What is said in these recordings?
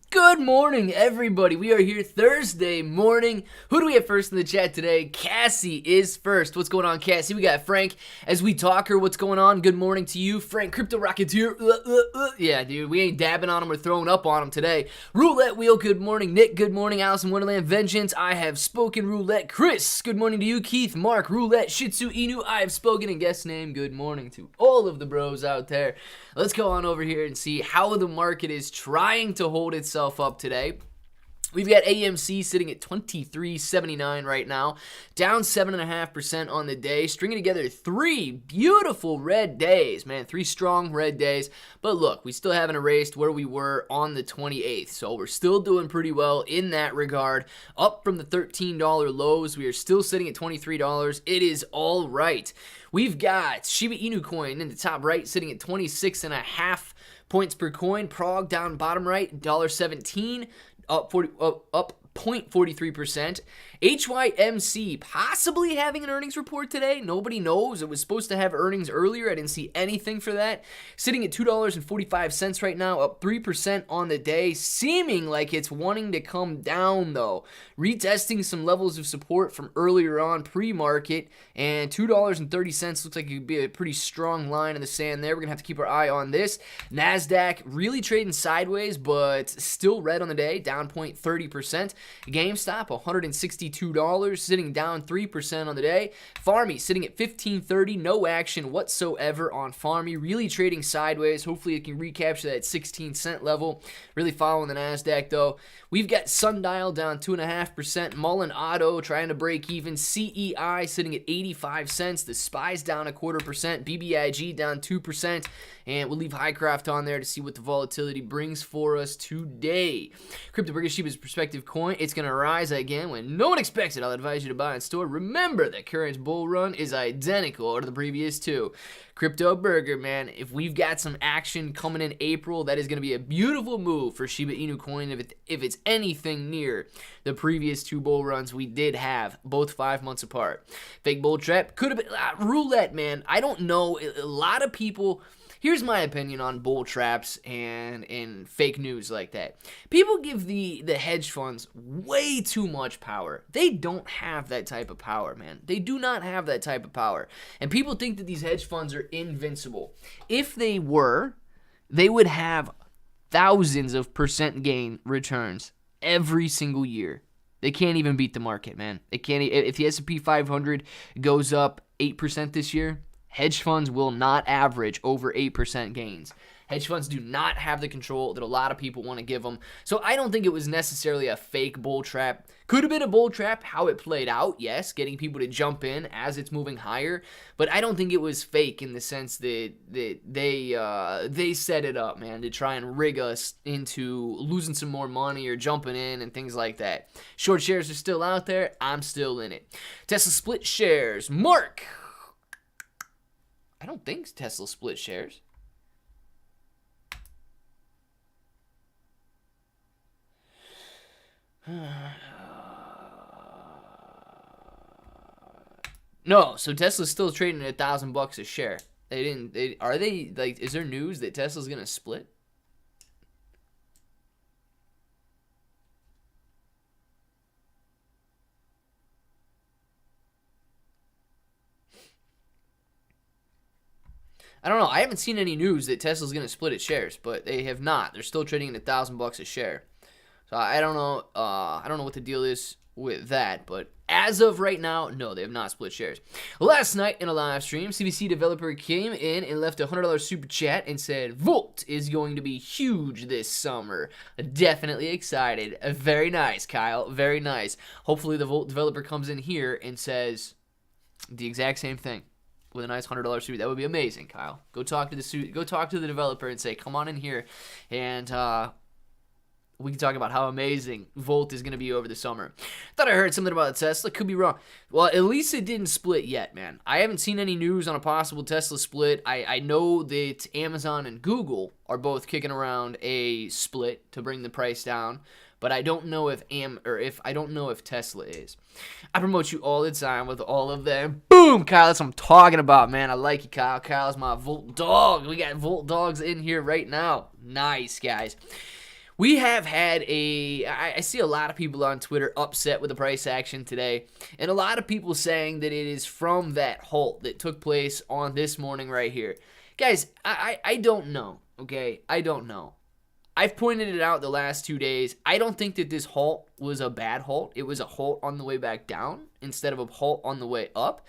Good morning, everybody. We are here Thursday morning. Who do we have first in the chat today? Cassie is first. What's going on, Cassie? We got Frank as we talk her. What's going on? Good morning to you, Frank, Crypto Rocketeer. Yeah, dude, we ain't dabbing on him or throwing up on him today. Roulette Wheel, good morning. Nick, good morning. Allison Wonderland, Vengeance, I have spoken. Roulette, Chris, good morning to you. Keith, Mark, Roulette, Shih Tzu, Inu, I have spoken. And guest name, good morning to all of the bros out there. Let's go on over here and see how the market is trying to hold itself up today. We've got AMC sitting at 23.79 right now, down 7.5% on the day, stringing together three beautiful red days, man, three strong red days. But look, we still haven't erased where we were on the 28th, so we're still doing pretty well in that regard. Up from the $13 lows, we are still sitting at $23. It is all right. We've got Shiba Inu coin in the top right, sitting at 26.5 points per coin. Prog down bottom right, $1.17. Up 0.43%. HYMC possibly having an earnings report today. Nobody knows. It was supposed to have earnings earlier. I didn't see anything for that. Sitting at $2.45 right now, up 3% on the day. Seeming like it's wanting to come down though. Retesting some levels of support from earlier on pre-market. And $2.30 looks like it could be a pretty strong line in the sand there. We're going to have to keep our eye on this. NASDAQ really trading sideways, but still red on the day, down 0.30%. GameStop, $162, sitting down 3% on the day. Farmy sitting at $15.30, no action whatsoever on Farmy, really trading sideways. Hopefully it can recapture that 16-cent level. Really following the NASDAQ though. We've got Sundial down 2.5%, Mullen Auto trying to break even, CEI sitting at 85 cents, the SPY's down 0.25%, BBIG down 2%, and we'll leave Highcraft on there to see what the volatility brings for us today. Crypto Burger Shiba's prospective coin, it's going to rise again when no one expects it. I'll advise you to buy and store. Remember that current bull run is identical to the previous two. Crypto Burger, man, if we've got some action coming in April, that is going to be a beautiful move for Shiba Inu coin if it's anything near the previous two bull runs we did have, both 5 months apart. Fake bull trap could have been roulette, man. I don't know. A lot of people. Here's my opinion on bull traps and fake news like that. People give the hedge funds way too much power. They don't have that type of power, man. They do not have that type of power. And people think that these hedge funds are invincible. If they were, they would have thousands of % gain returns every single year. They can't even beat the market, man. They can't. If the S&P 500 goes up 8% this year, hedge funds will not average over 8% gains. Hedge funds do not have the control that a lot of people want to give them. So I don't think it was necessarily a fake bull trap. Could have been a bull trap, how it played out, yes, getting people to jump in as it's moving higher. But I don't think it was fake in the sense that they set it up, man, to try and rig us into losing some more money or jumping in and things like that. Short shares are still out there. I'm still in it. Tesla split shares. Mark. I don't think Tesla split shares. No, so Tesla's still trading at $1,000 a share. Are they like? Is there news that Tesla's gonna split? I don't know. I haven't seen any news that Tesla's going to split its shares, but they have not. They're still trading at $1,000 a share. So I don't know. I don't know what the deal is with that, but as of right now, no, they have not split shares. Last night in a live stream, CBC developer came in and left a $100 super chat and said, Volt is going to be huge this summer. Definitely excited. Very nice, Kyle. Very nice. Hopefully the Volt developer comes in here and says the exact same thing with a nice $100 suit. That would be amazing, Kyle. Go talk to the developer and say, come on in here, and we can talk about how amazing Volt is going to be over the summer. Thought I heard something about Tesla. Could be wrong. Well, at least it didn't split yet, man. I haven't seen any news on a possible Tesla split. I know that Amazon and Google are both kicking around a split to bring the price down, but I don't know if Tesla is. I promote you all the time with all of them. Boom, Kyle, that's what I'm talking about, man. I like you, Kyle. Kyle's my Volt dog. We got Volt dogs in here right now. Nice, guys. We have had I see a lot of people on Twitter upset with the price action today, and a lot of people saying that it is from that halt that took place on this morning right here. Guys, I don't know, okay? I don't know. I've pointed it out the last 2 days. I don't think that this halt was a bad halt. It was a halt on the way back down instead of a halt on the way up.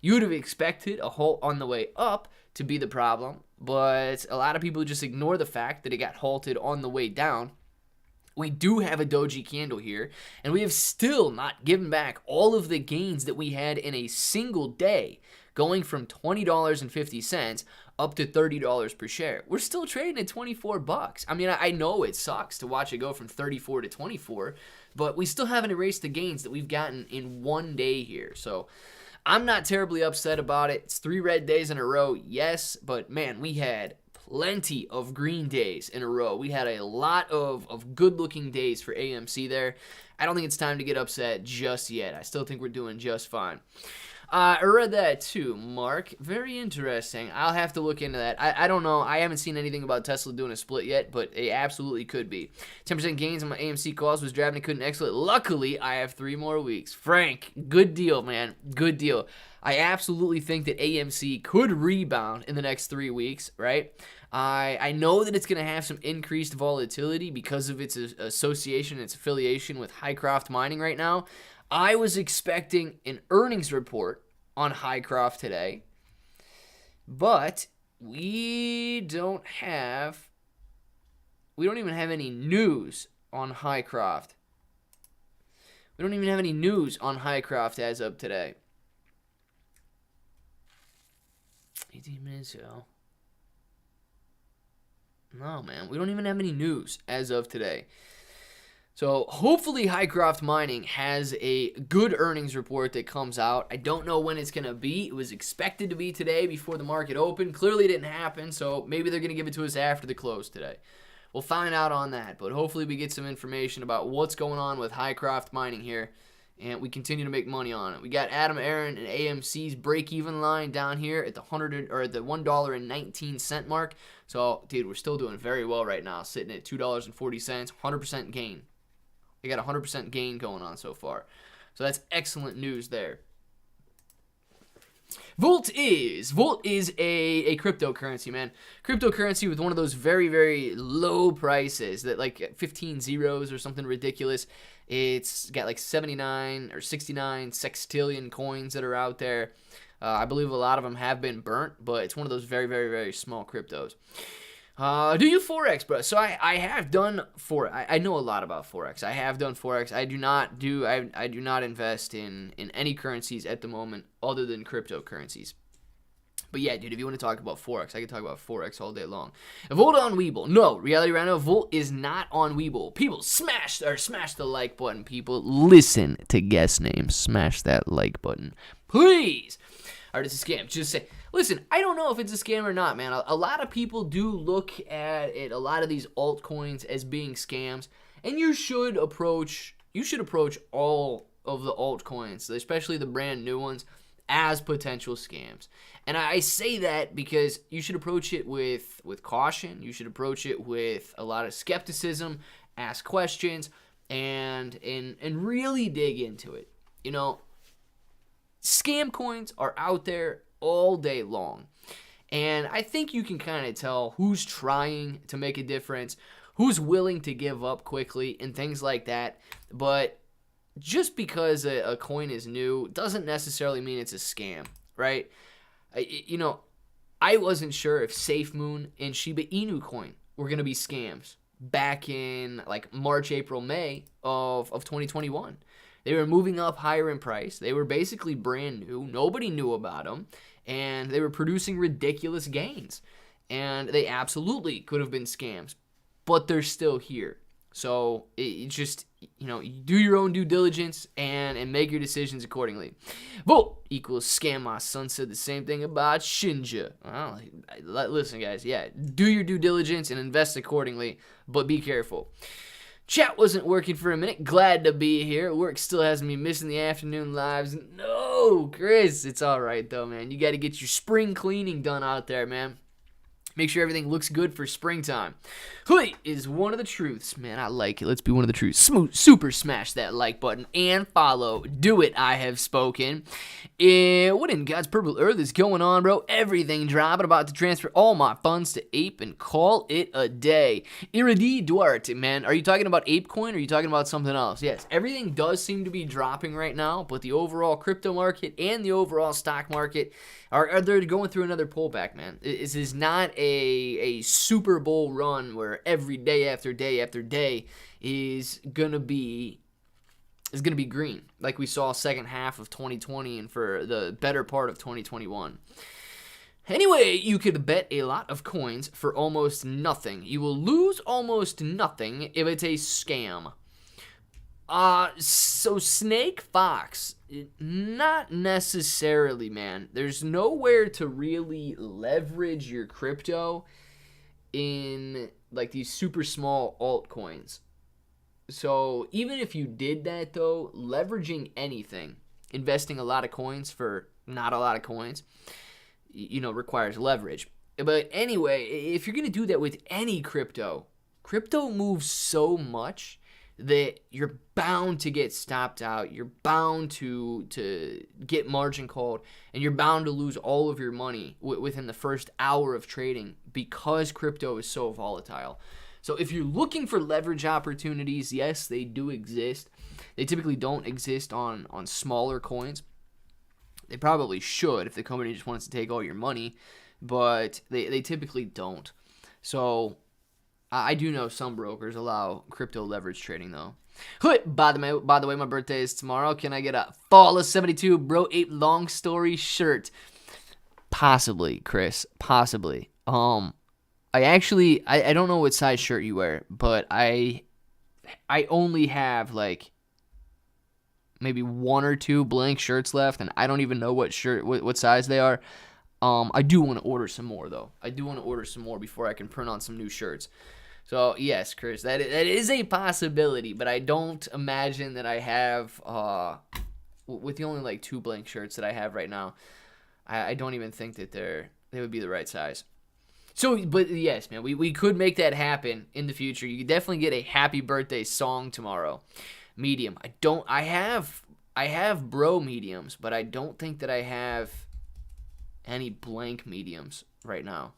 You would have expected a halt on the way up to be the problem, but a lot of people just ignore the fact that it got halted on the way down. We do have a doji candle here, and we have still not given back all of the gains that we had in a single day, going from $20.50 up to $30 per share. We're still trading at 24 bucks. I mean, I know it sucks to watch it go from 34 to 24, but we still haven't erased the gains that we've gotten in one day here. So I'm not terribly upset about it. It's 3 red days in a row, yes, but man, we had plenty of green days in a row. We had a lot of good-looking days for AMC there. I don't think it's time to get upset just yet. I still think we're doing just fine. I read that too, Mark. Very interesting. I'll have to look into that. I don't know. I haven't seen anything about Tesla doing a split yet, but it absolutely could be. 10% gains on my AMC calls was driving and couldn't exit. Luckily, I have 3 more weeks. Frank, good deal, man. Good deal. I absolutely think that AMC could rebound in the next 3 weeks, right? I know that it's going to have some increased volatility because of its association, its affiliation with Hycroft Mining right now. I was expecting an earnings report on Hycroft today, but we don't even have any news on Hycroft. We don't even have any news on Hycroft as of today. 18 minutes ago. No, man. We don't even have any news as of today. So hopefully Hycroft Mining has a good earnings report that comes out. I don't know when it's going to be. It was expected to be today before the market opened. Clearly it didn't happen, so maybe they're going to give it to us after the close today. We'll find out on that, but hopefully we get some information about what's going on with Hycroft Mining here, and we continue to make money on it. We got Adam Aaron and AMC's break-even line down here at the $1.19 mark. So, dude, we're still doing very well right now, sitting at $2.40, 100% gain. They got 100% gain going on so far. So that's excellent news there. Volt is a cryptocurrency, man. Cryptocurrency with one of those very, very low prices that like 15 zeros or something ridiculous. It's got like 79 or 69 sextillion coins that are out there. I believe a lot of them have been burnt, but it's one of those very, very, very small cryptos. Do you Forex, bro? So I have done Forex. I know a lot about Forex. I have done Forex. I do not invest in any currencies at the moment other than cryptocurrencies. But yeah, dude, if you want to talk about Forex, I can talk about Forex all day long. Volt on Webull. No, reality right now, Volt is not on Webull. People, smash the like button, people. Listen to guest names. Smash that like button. Please. All right, it's a scam. Just say, listen, I don't know if it's a scam or not, man. A lot of people do look at it, a lot of these altcoins as being scams, and you should approach all of the altcoins, especially the brand new ones, as potential scams. And I say that because you should approach it with caution. You should approach it with a lot of skepticism, ask questions, and really dig into it. You know, scam coins are out there all day long. And I think you can kind of tell who's trying to make a difference, who's willing to give up quickly, and things like that. But just because a coin is new doesn't necessarily mean it's a scam, right? I wasn't sure if SafeMoon and Shiba Inu coin were going to be scams back in like March, April, May of 2021. They were moving up higher in price. They were basically brand new. Nobody knew about them. And they were producing ridiculous gains. And they absolutely could have been scams. But they're still here. So it just, do your own due diligence and make your decisions accordingly. Volt equals scam. My son said the same thing about Shinja. Well, listen, guys. Yeah, do your due diligence and invest accordingly. But be careful. Chat wasn't working for a minute. Glad to be here. Work still has me missing the afternoon lives. No, Chris. It's all right, though, man. You got to get your spring cleaning done out there, man. Make sure everything looks good for springtime. Hui is one of the truths. Man, I like it. Let's be one of the truths. Super smash that like button and follow. Do it, I have spoken. What in God's purple earth is going on, bro? Everything dropping. About to transfer all my funds to Ape and call it a day. Iridi Duarte, man. Are you talking about ApeCoin or are you talking about something else? Yes, everything does seem to be dropping right now, but the overall crypto market and the overall stock market are they're going through another pullback, man. This is not a Super Bowl run where every day after day after day is gonna be green, like we saw second half of 2020 and for the better part of 2021. Anyway, you could bet a lot of coins for almost nothing. You will lose almost nothing if it's a scam. So Snake Fox, not necessarily, man. There's nowhere to really leverage your crypto in like these super small altcoins. So even if you did that though, leveraging anything, investing a lot of coins for not a lot of coins, requires leverage. But anyway, if you're going to do that with any crypto moves so much that you're bound to get stopped out, you're bound to get margin called, and you're bound to lose all of your money within the first hour of trading because crypto is so volatile. So if you're looking for leverage opportunities, yes, they do exist. They typically don't exist on smaller coins. They probably should if the company just wants to take all your money, but they typically don't. So I do know some brokers allow crypto leverage trading, though. By the way, my birthday is tomorrow. Can I get a Fall of 72 Bro Ape Long Story shirt? Possibly, Chris. Possibly. I don't know what size shirt you wear, but I only have like maybe one or two blank shirts left, and I don't even know what size they are. I do want to order some more, though. I do want to order some more before I can print on some new shirts. So, yes, Chris, that is a possibility, but I don't imagine that I have, with the only, like, 2 blank shirts that I have right now, I don't even think that they would be the right size. So, but, yes, man, we could make that happen in the future. You could definitely get a happy birthday song tomorrow. Medium. I have bro mediums, but I don't think that I have any blank mediums right now.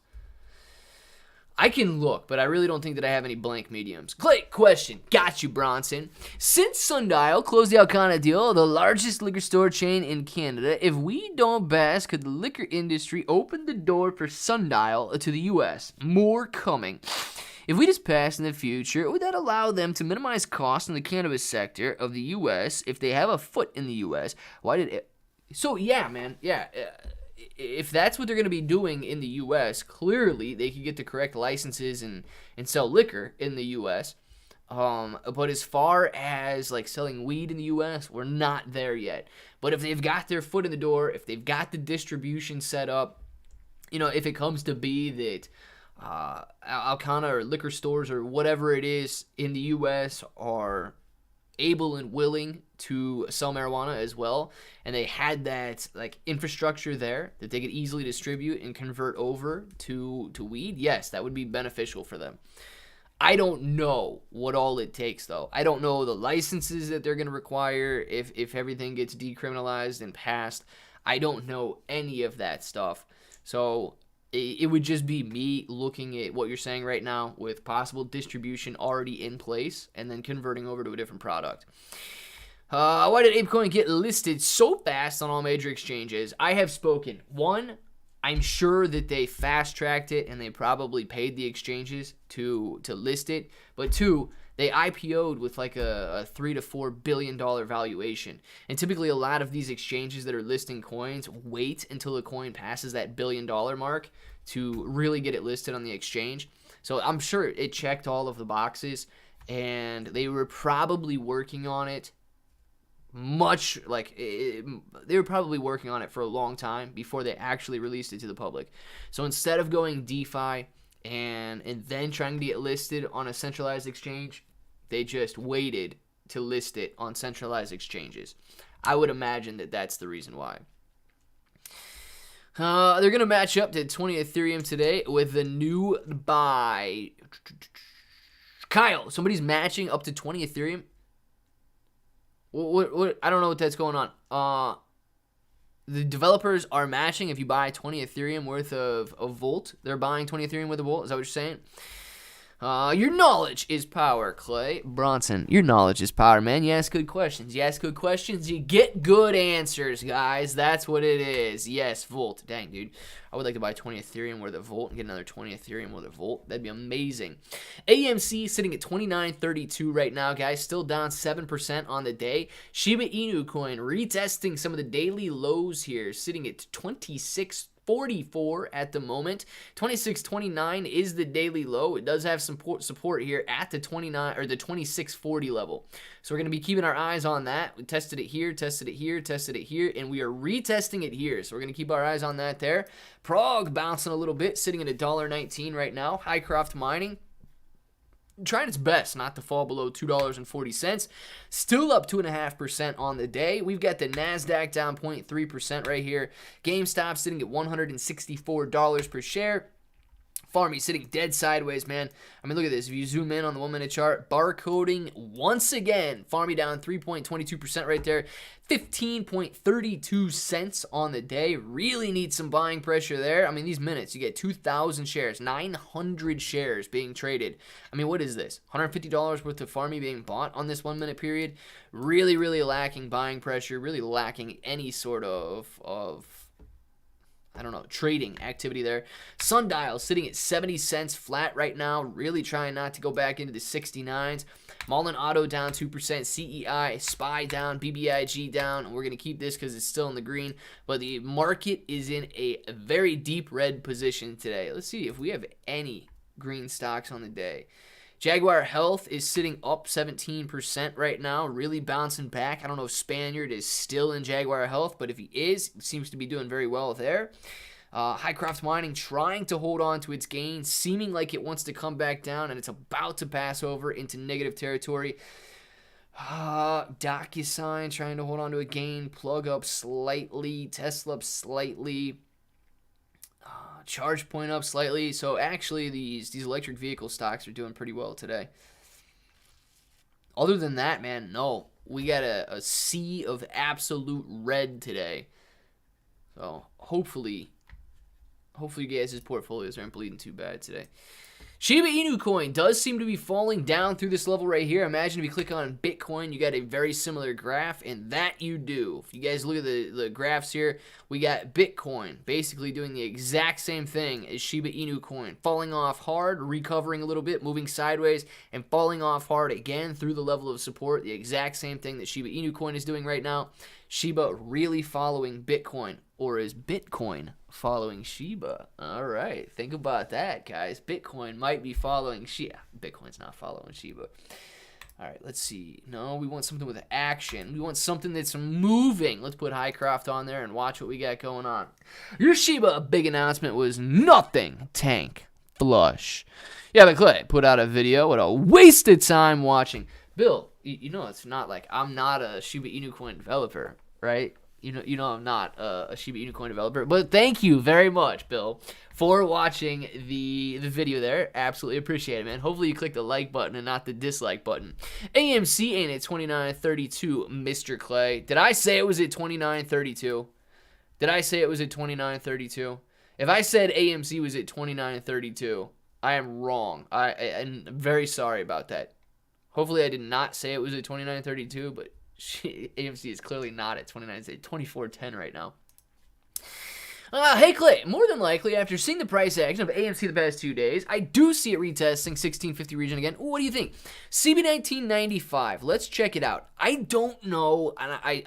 I can look, but I really don't think that I have any blank mediums. Great question. Got you, Bronson. Since Sundial closed the Alcana deal, the largest liquor store chain in Canada, if we don't pass, could the liquor industry open the door for Sundial to the U.S.? More coming. If we just pass in the future, would that allow them to minimize costs in the cannabis sector of the U.S. if they have a foot in the U.S.? So, yeah, man. Yeah. If that's what they're going to be doing in the U.S., clearly they could get the correct licenses and sell liquor in the U.S. But as far as like selling weed in the U.S., we're not there yet. But if they've got their foot in the door, if they've got the distribution set up, if it comes to be that Alcana or liquor stores or whatever it is in the U.S. are able and willing to sell marijuana as well, and they had that like infrastructure there that they could easily distribute and convert over to weed, yes, that would be beneficial for them. I don't know what all it takes, though. I don't know the licenses that they're going to require if everything gets decriminalized and passed. I don't know any of that stuff. So it would just be me looking at what you're saying right now with possible distribution already in place and then converting over to a different product. Why did apecoin get listed so fast on all major exchanges? I have spoken. One, I'm sure that they fast-tracked it and they probably paid the exchanges to list it. But two, they IPO'd with like a $3 to $4 billion valuation. And typically a lot of these exchanges that are listing coins wait until a coin passes that $1 billion mark to really get it listed on the exchange. So I'm sure it checked all of the boxes and they were probably working on it they were probably working on it for a long time before they actually released it to the public. So instead of going DeFi and then trying to get listed on a centralized exchange, they just waited to list it on centralized exchanges. I would imagine that that's the reason why. They're going to match up to 20 Ethereum today with the new buy. Kyle, somebody's matching up to 20 Ethereum. What? I don't know what that's going on. The developers are matching if you buy 20 Ethereum worth of Volt. They're buying 20 Ethereum worth of Volt. Is that what you're saying? Your knowledge is power, Clay. Bronson, your knowledge is power, man. You ask good questions. You ask good questions, you get good answers, guys. That's what it is. Yes, Volt. Dang, dude. I would like to buy 20 Ethereum worth of Volt and get another 20 Ethereum worth of Volt. That'd be amazing. AMC sitting at 29.32 right now, guys. Still down 7% on the day. Shiba Inu coin retesting some of the daily lows here, sitting at 26.44 at the moment. 26.29 is the daily low. It does have some support here at the 29 or the 26.40 level. So we're going to be keeping our eyes on that. We tested it here, tested it here, tested it here, and we are retesting it here. So we're going to keep our eyes on that there. Prog bouncing a little bit, sitting at $1.19 right now. Highcroft Mining trying its best not to fall below $2.40. Still up 2.5% on the day. We've got the NASDAQ down 0.3% right here. GameStop sitting at $164 per share. Farmy sitting dead sideways, man. I mean, look at this. If you zoom in on the 1 minute chart, barcoding once again. Farmy down 3.22% right there. 15.32 cents on the day. Really need some buying pressure there. I mean, these minutes, you get 2,000 shares, 900 shares being traded. I mean, what is this? $150 worth of Farmy being bought on this 1 minute period. Really, really lacking buying pressure. Really lacking any sort of I don't know, trading activity there. Sundial sitting at 70 cents flat right now. Really trying not to go back into the 69s. Mullen Auto down 2%. CEI, SPY down. BBIG down. We're going to keep this because it's still in the green. But the market is in a very deep red position today. Let's see if we have any green stocks on the day. Jaguar Health is sitting up 17% right now, really bouncing back. I don't know if Spaniard is still in Jaguar Health, but if he is, it seems to be doing very well there. Highcroft Mining trying to hold on to its gains, seeming like it wants to come back down, and it's about to pass over into negative territory. DocuSign trying to hold on to a gain, plug up slightly, Tesla up slightly. Charge point up slightly. So actually these electric vehicle stocks are doing pretty well today. Other than that, man, no. We got a sea of absolute red today. So hopefully you guys' portfolios aren't bleeding too bad today. Shiba Inu coin does seem to be falling down through this level right here. Imagine if you click on Bitcoin, you got a very similar graph, and that you do. If you guys look at the graphs here, we got Bitcoin basically doing the exact same thing as Shiba Inu coin. Falling off hard, recovering a little bit, moving sideways, and falling off hard again through the level of support. The exact same thing that Shiba Inu coin is doing right now. Shiba really following Bitcoin. Or is Bitcoin following Shiba? All right, think about that, guys. Bitcoin might be following Shiba. Bitcoin's not following Shiba. All right, let's see. No, we want something with action. We want something that's moving. Let's put Highcroft on there and watch what we got going on. Your Shiba big announcement was nothing. Tank. Flush. Yeah, but Clay put out a video. What a waste of time watching. Bill, you know it's not like I'm not a Shiba Inu coin developer, right? You know I'm not a Shiba Inu coin developer, but thank you very much, Bill, for watching the video there. Absolutely appreciate it, man. Hopefully you click the like button and not the dislike button. AMC ain't at 29.32, Mr. Clay. Did I say it was at 29.32? Did I say it was at 29.32? If I said AMC was at 29.32, I am wrong. I'm very sorry about that. Hopefully I did not say it was at 29.32, but AMC is clearly not at 29. It's at 24.10 right now. Hey, Clay, more than likely, after seeing the price action of AMC the past 2 days, I do see it retesting 1650 region again. What do you think? CB1995. Let's check it out. I don't know. And I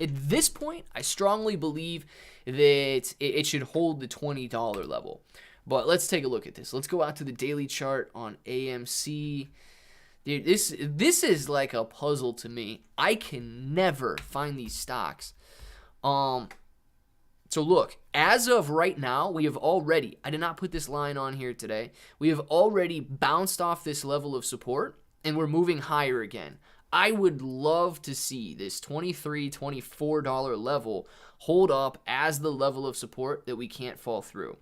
at this point, I strongly believe that it should hold the $20 level. But let's take a look at this. Let's go out to the daily chart on AMC. Dude, this is like a puzzle to me. I can never find these stocks. So look, as of right now, we have already, I did not put this line on here today, we have already bounced off this level of support, and we're moving higher again. I would love to see this $23, $24 level hold up as the level of support that we can't fall through.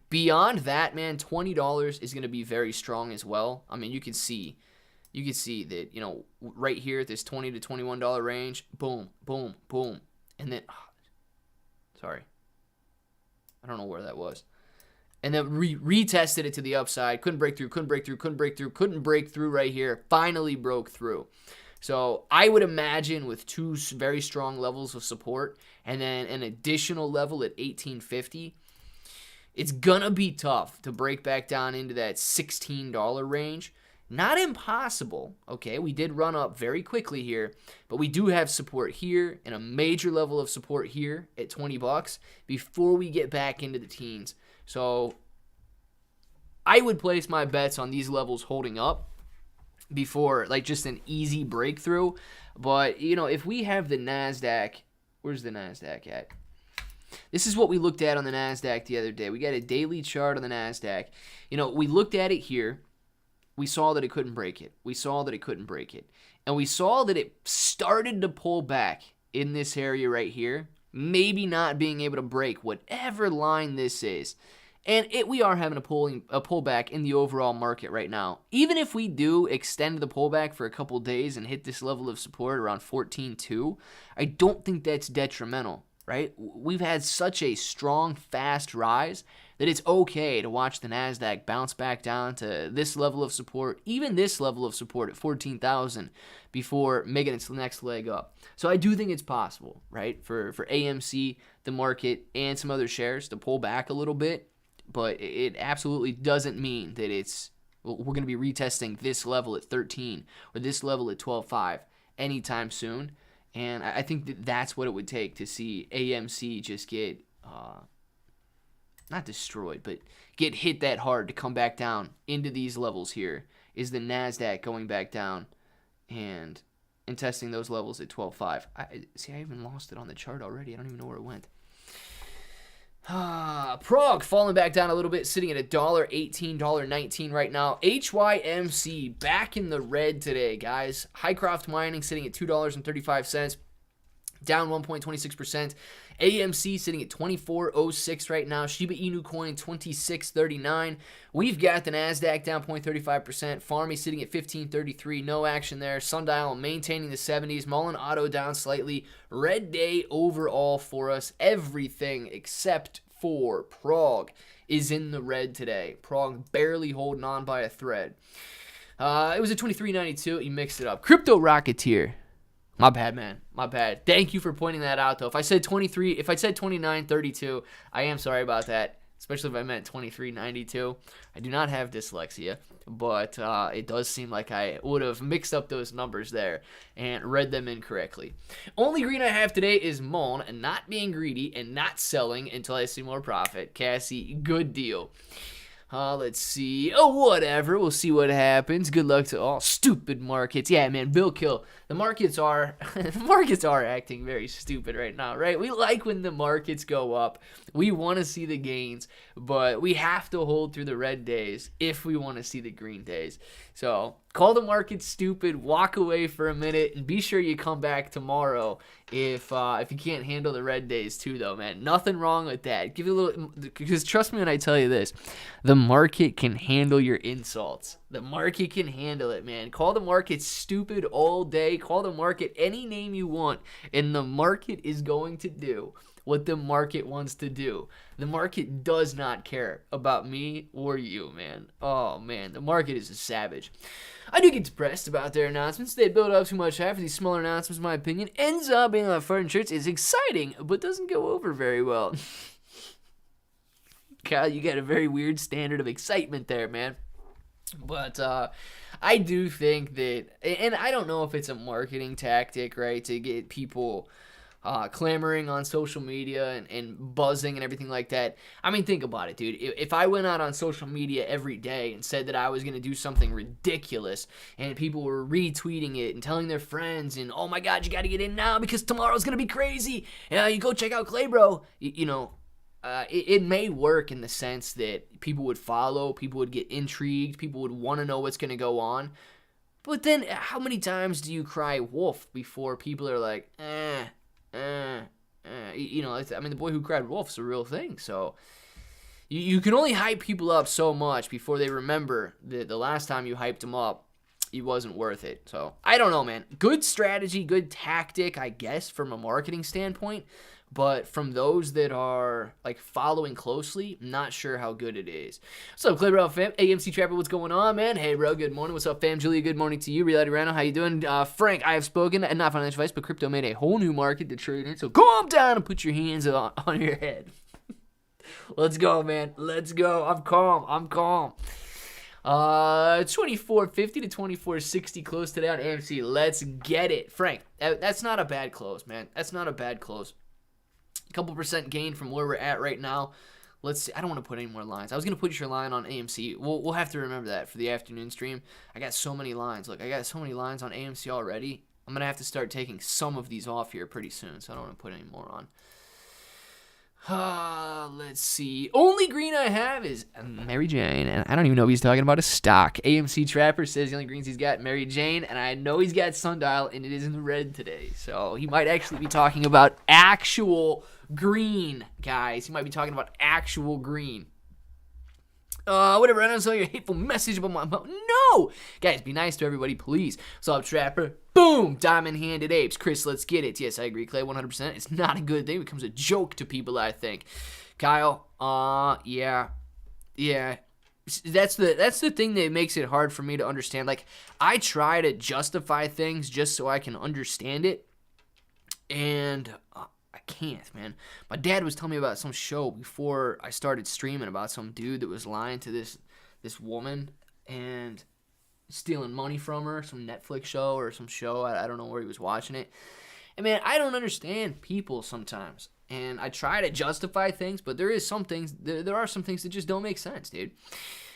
Beyond that, man, $20 is going to be very strong as well. I mean, you can see that, right here at this $20 to $21 range, boom, boom, boom. And then, sorry, I don't know where that was. And then retested it to the upside. Couldn't break through right here. Finally broke through. So I would imagine with two very strong levels of support and then an additional level at 1850, it's going to be tough to break back down into that $16 range. Not impossible, okay? We did run up very quickly here, but we do have support here and a major level of support here at $20 before we get back into the teens. So I would place my bets on these levels holding up before like just an easy breakthrough. But, if we have the NASDAQ, where's the NASDAQ at? This is what we looked at on the NASDAQ the other day. We got a daily chart on the NASDAQ. We looked at it here. We saw that it couldn't break it. And we saw that it started to pull back in this area right here, maybe not being able to break whatever line this is. And we are having a pullback in the overall market right now. Even if we do extend the pullback for a couple days and hit this level of support around 14.2, I don't think that's detrimental. Right? We've had such a strong, fast rise that it's okay to watch the NASDAQ bounce back down to this level of support, even this level of support at 14,000 before making its next leg up. So I do think it's possible, right, for AMC, the market, and some other shares to pull back a little bit, but it absolutely doesn't mean that we're going to be retesting this level at 13 or this level at 12.5 anytime soon. And I think that's what it would take to see AMC just get, not destroyed, but get hit that hard to come back down into these levels here, is the NASDAQ going back down and testing those levels at 12.5. I even lost it on the chart already. I don't even know where it went. Prog falling back down a little bit, sitting at $1.18, $1.19 right now. HYMC back in the red today, guys. Highcroft Mining sitting at $2.35, down 1.26%. AMC sitting at 24.06 right now. Shiba Inu coin 26.39. We've got the NASDAQ down 0.35%. Farmy sitting at 15.33. No action there. Sundial maintaining the 70s. Mullen Auto down slightly. Red day overall for us. Everything except for Prog is in the red today. Prog barely holding on by a thread. It was at 23.92. You mixed it up. Crypto Rocketeer. My bad, man. My bad. Thank you for pointing that out, though. If I said 29.32, I am sorry about that, especially if I meant 23.92. I do not have dyslexia, but it does seem like I would have mixed up those numbers there and read them incorrectly. Only green I have today is Mon, and not being greedy and not selling until I see more profit. Cassie, good deal. Let's see. Oh, whatever. We'll see what happens. Good luck to all. Stupid markets. Yeah, man. Bill Kill. The markets are acting very stupid right now, right? We like when the markets go up. We want to see the gains, but we have to hold through the red days if we want to see the green days. So call the market stupid, walk away for a minute, and be sure you come back tomorrow if you can't handle the red days too, though, man. Nothing wrong with that. Give it a little, because trust me when I tell you this, the market can handle your insults. The market can handle it, man. Call the market stupid all day. Call the market any name you want, and the market is going to do what the market wants to do. The market does not care about me or you, man. Oh, man, the market is a savage. I do get depressed about their announcements. They build up too much hype for these smaller announcements, in my opinion. Ends up being on fun shirts is exciting, but doesn't go over very well. Kyle, you got a very weird standard of excitement there, man. But I do think that, and I don't know if it's a marketing tactic, right, to get people clamoring on social media and buzzing and everything like that. I mean, think about it, dude. If I went out on social media every day and said that I was going to do something ridiculous and people were retweeting it and telling their friends and, oh my God, you got to get in now because tomorrow's going to be crazy. You go check out Clay, bro. It may work in the sense that people would follow, people would get intrigued, people would want to know what's going to go on. But then how many times do you cry wolf before people are like, the boy who cried wolf is a real thing. So you can only hype people up so much before they remember that the last time you hyped them up, it wasn't worth it. So I don't know, man. Good strategy, good tactic, I guess, from a marketing standpoint. But from those that are like following closely, not sure how good it is. What's up, Clever Out fam? AMC Trapper, what's going on, man? Hey, bro, good morning. What's up, fam? Julia, good morning to you. Reality Rano, how you doing? Frank, I have spoken, and not financial advice, but crypto made a whole new market to trade in. So calm down and put your hands on your head. Let's go, man. Let's go. I'm calm. 24.50 to 24.60 close today on AMC. Let's get it. Frank, that's not a bad close, man. That's not a bad close. A couple percent gain from where we're at right now. Let's see. I don't want to put any more lines. I was going to put your line on AMC. We'll have to remember that for the afternoon stream. I got so many lines. Look, I got so many lines on AMC already. I'm going to have to start taking some of these off here pretty soon, so I don't want to put any more on. Let's see. Only green I have is Mary Jane, and I don't even know if he's talking about a stock. AMC Trapper says the only greens he's got Mary Jane, and I know he's got Sundial, and it is in the red today. So he might actually be talking about actual green, guys. He might be talking about actual green. Whatever, I don't tell you a hateful message about my... No! Guys, be nice to everybody, please. What's up, Trapper? Boom! Diamond-handed apes. Chris, let's get it. Yes, I agree, Clay, 100%. It's not a good thing. It becomes a joke to people, I think. Kyle, yeah. That's the thing that makes it hard for me to understand. Like, I try to justify things just so I can understand it, and... I can't, man. My dad was telling me about some show before I started streaming about some dude that was lying to this woman and stealing money from her, some Netflix show or some show. I don't know where he was watching it. And, man, I don't understand people sometimes. And I try to justify things, but there are some things that just don't make sense, dude.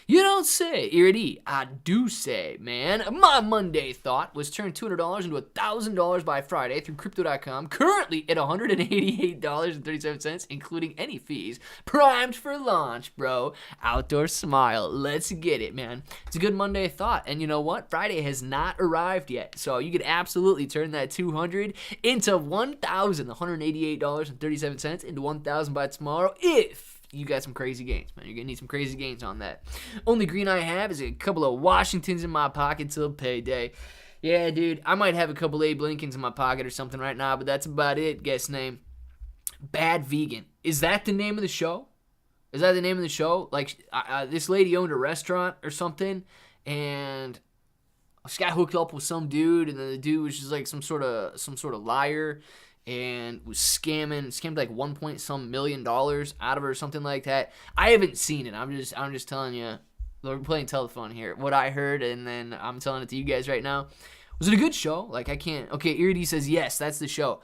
You don't say, Iridi. I do say, man. My Monday thought was turn $200 into $1,000 by Friday through Crypto.com. Currently at $188.37, including any fees. Primed for launch, bro. Outdoor smile. Let's get it, man. It's a good Monday thought. And you know what? Friday has not arrived yet. So you could absolutely turn that $200 into $1,188.37 into $1,000 by tomorrow if you got some crazy gains, man. You're going to need some crazy gains on that. Only green I have is a couple of Washingtons in my pocket till payday. Yeah, dude, I might have a couple Abe Lincolns in my pocket or something right now, but that's about it. Guess name. Bad Vegan. Is that the name of the show? Is that the name of the show? Like, this lady owned a restaurant or something, and she got hooked up with some dude, and then the dude was just like some sort of liar, and was scammed like $1 million out of her or something like that. I haven't seen it. I'm just telling you. We're playing telephone here. What I heard, and then I'm telling it to you guys right now. Was it a good show? Like, I can't. Okay, Iridi says yes, that's the show.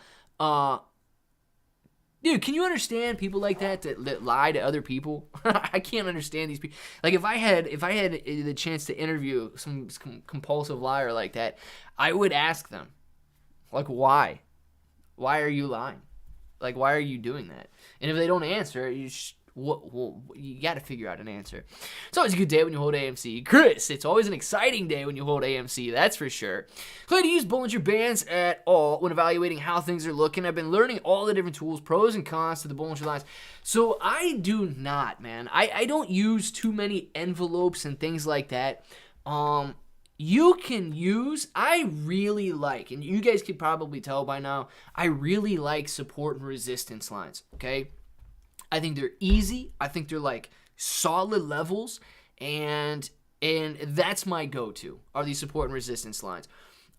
Dude, can you understand people like that lie to other people? I can't understand these people. Like, if I had the chance to interview some compulsive liar like that, I would ask them, like, why? Why are you lying? Like, why are you doing that? And if they don't answer, you got to figure out an answer. It's always a good day when you hold AMC. Chris, it's always an exciting day when you hold AMC, that's for sure. Clay, do you use Bollinger Bands at all when evaluating how things are looking? I've been learning all the different tools, pros and cons to the Bollinger lines. So I do not, man. I don't use too many envelopes and things like that. You can use, I really like, and you guys could probably tell by now, I really like support and resistance lines, okay? I think they're easy. I think they're like solid levels, and that's my go-to, are these support and resistance lines.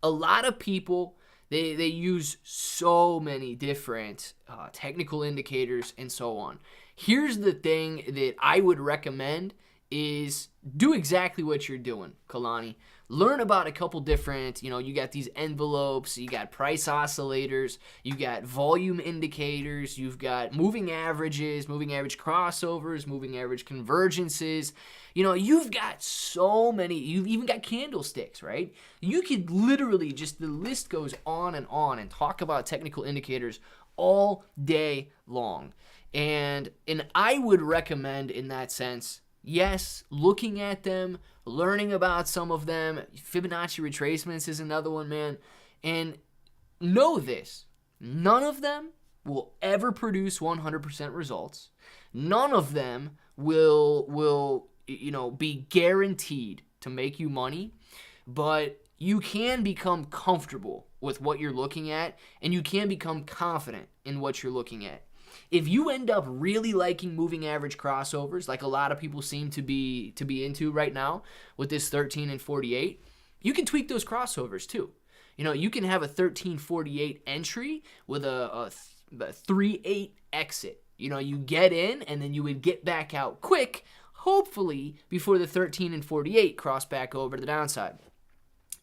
A lot of people, they use so many different technical indicators and so on. Here's the thing that I would recommend is do exactly what you're doing, Kalani. Learn about a couple different, you got these envelopes, you got price oscillators, you got volume indicators, you've got moving averages, moving average crossovers, moving average convergences. You've got so many, you've even got candlesticks, right? You could literally the list goes on and talk about technical indicators all day long. And I would recommend in that sense, Yes, looking at them, learning about some of them. Fibonacci retracements is another one, man. And know this, none of them will ever produce 100% results. None of them will be guaranteed to make you money, but you can become comfortable with what you're looking at, and you can become confident in what you're looking at. If you end up really liking moving average crossovers, like a lot of people seem to be into right now with this 13 and 48, you can tweak those crossovers too. You can have a 1348 entry with a 3-8 exit. You get in and then you would get back out quick, hopefully before the 13 and 48 cross back over to the downside.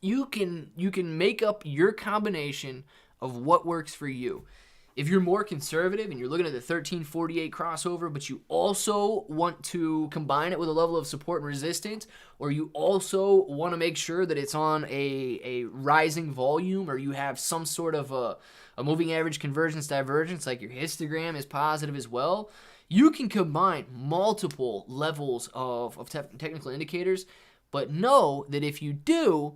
You can make up your combination of what works for you. If you're more conservative and you're looking at the 1348 crossover, but you also want to combine it with a level of support and resistance, or you also want to make sure that it's on a rising volume, or you have some sort of a moving average convergence divergence, like your histogram is positive as well, you can combine multiple levels of technical indicators. But know that if you do,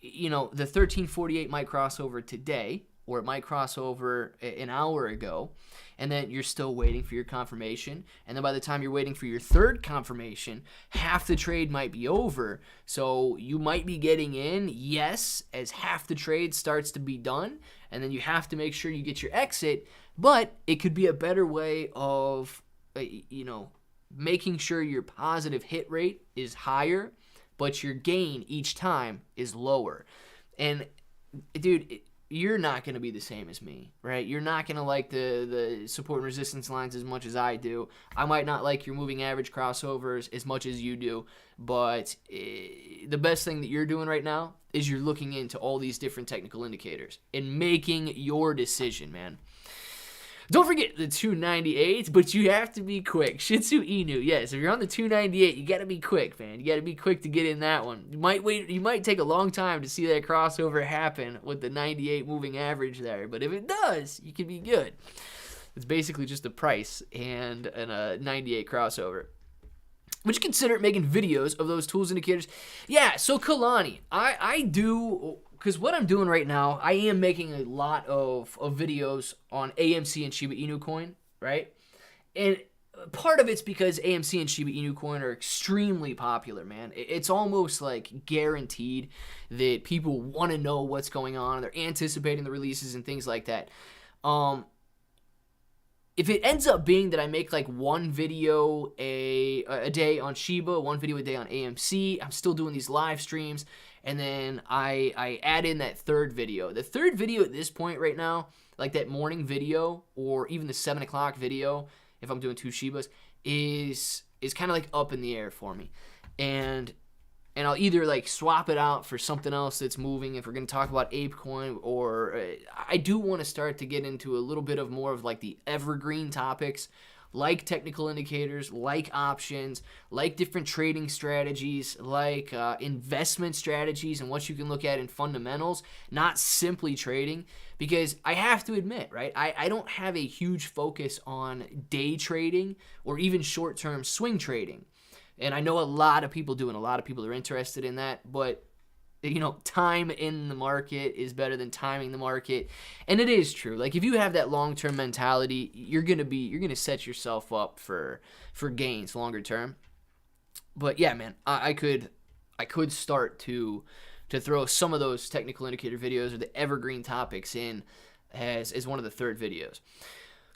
the 1348 might cross over today, or it might cross over an hour ago, and then you're still waiting for your confirmation. And then by the time you're waiting for your third confirmation, half the trade might be over. So you might be getting in, yes, as half the trade starts to be done, and then you have to make sure you get your exit. But it could be a better way of, making sure your positive hit rate is higher, but your gain each time is lower. And dude, you're not going to be the same as me, right? You're not going to like the support and resistance lines as much as I do. I might not like your moving average crossovers as much as you do, but the best thing that you're doing right now is you're looking into all these different technical indicators and making your decision, man. Don't forget the 298, but you have to be quick. Shitsu Inu, yes, if you're on the 298, you got to be quick, man. You got to be quick to get in that one. You might take a long time to see that crossover happen with the 98 moving average there, but if it does, you can be good. It's basically just a price and a 98 crossover. Would you consider making videos of those tools indicators? Yeah, so Kalani, I do, because what I'm doing right now, I am making a lot of videos on AMC and Shiba Inu coin, right? And part of it's because AMC and Shiba Inu coin are extremely popular, man. It's almost like guaranteed that people want to know what's going on. They're anticipating the releases and things like that. If it ends up being that I make like one video a day on Shiba, one video a day on AMC, I'm still doing these live streams, and then I add in that third video. The third video at this point right now, like that morning video or even the 7 o'clock video, if I'm doing two Shibas, is kind of like up in the air for me. And I'll either like swap it out for something else that's moving if we're going to talk about apecoin, or I do want to start to get into a little bit of more of like the evergreen topics, like technical indicators, like options, like different trading strategies, like investment strategies and what you can look at in fundamentals, not simply trading. Because I have to admit, right, I don't have a huge focus on day trading or even short-term swing trading. And I know a lot of people do, and a lot of people are interested in that, but time in the market is better than timing the market. And it is true. Like if you have that long-term mentality, you're going to set yourself up for gains longer term. But yeah, man, I could start to throw some of those technical indicator videos or the evergreen topics in as one of the third videos.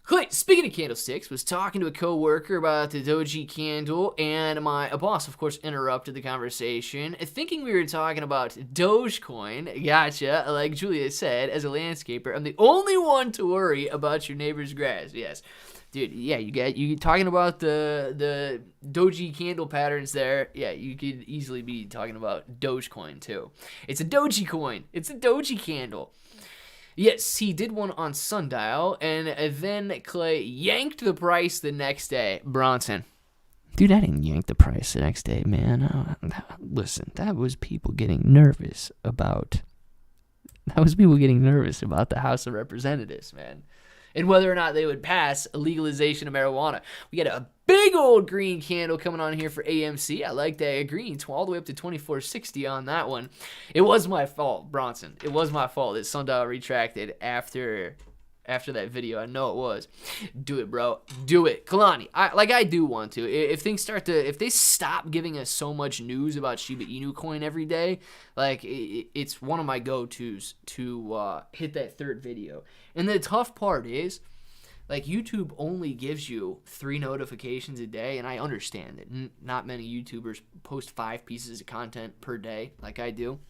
Clint, speaking of candlesticks, was talking to a coworker about the Doji candle, and a boss, of course, interrupted the conversation, thinking we were talking about Dogecoin. Gotcha. Like Julia said, as a landscaper, I'm the only one to worry about your neighbor's grass. Yes. Dude, yeah, you talking about the Doji candle patterns there. Yeah, you could easily be talking about Dogecoin, too. It's a Doji coin. It's a Doji candle. Yes, he did one on Sundial, and then Clay yanked the price the next day. Bronson. Dude, I didn't yank the price the next day, man. Listen, that was people getting nervous about the House of Representatives, man. and whether or not they would pass a legalization of marijuana. We got a big old green candle coming on here for AMC. I like that green, all the way up to 24.60 on that one. It was my fault, Bronson. It was my fault that Sundial retracted after that video. I know it was. Do it, bro. Do it. Kalani, I do want to. If they stop giving us so much news about Shiba Inu coin every day, like, it's one of my go-tos to hit that third video. And the tough part is, like, YouTube only gives you 3 notifications a day, and I understand that not many YouTubers post 5 pieces of content per day like I do.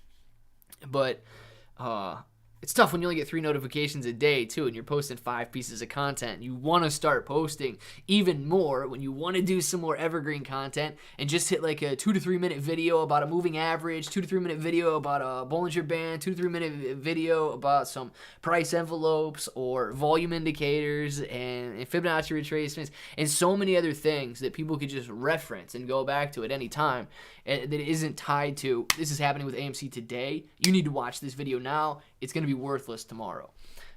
But, it's tough when you only get 3 notifications a day, too, and you're posting 5 pieces of content. You want to start posting even more when you want to do some more evergreen content and just hit like a 2 to 3 minute video about a moving average, 2 to 3 minute video about a Bollinger Band, 2 to 3 minute video about some price envelopes or volume indicators and Fibonacci retracements and so many other things that people could just reference and go back to at any time, and that isn't tied to, this is happening with AMC today. You need to watch this video now. It's going to be worthless tomorrow.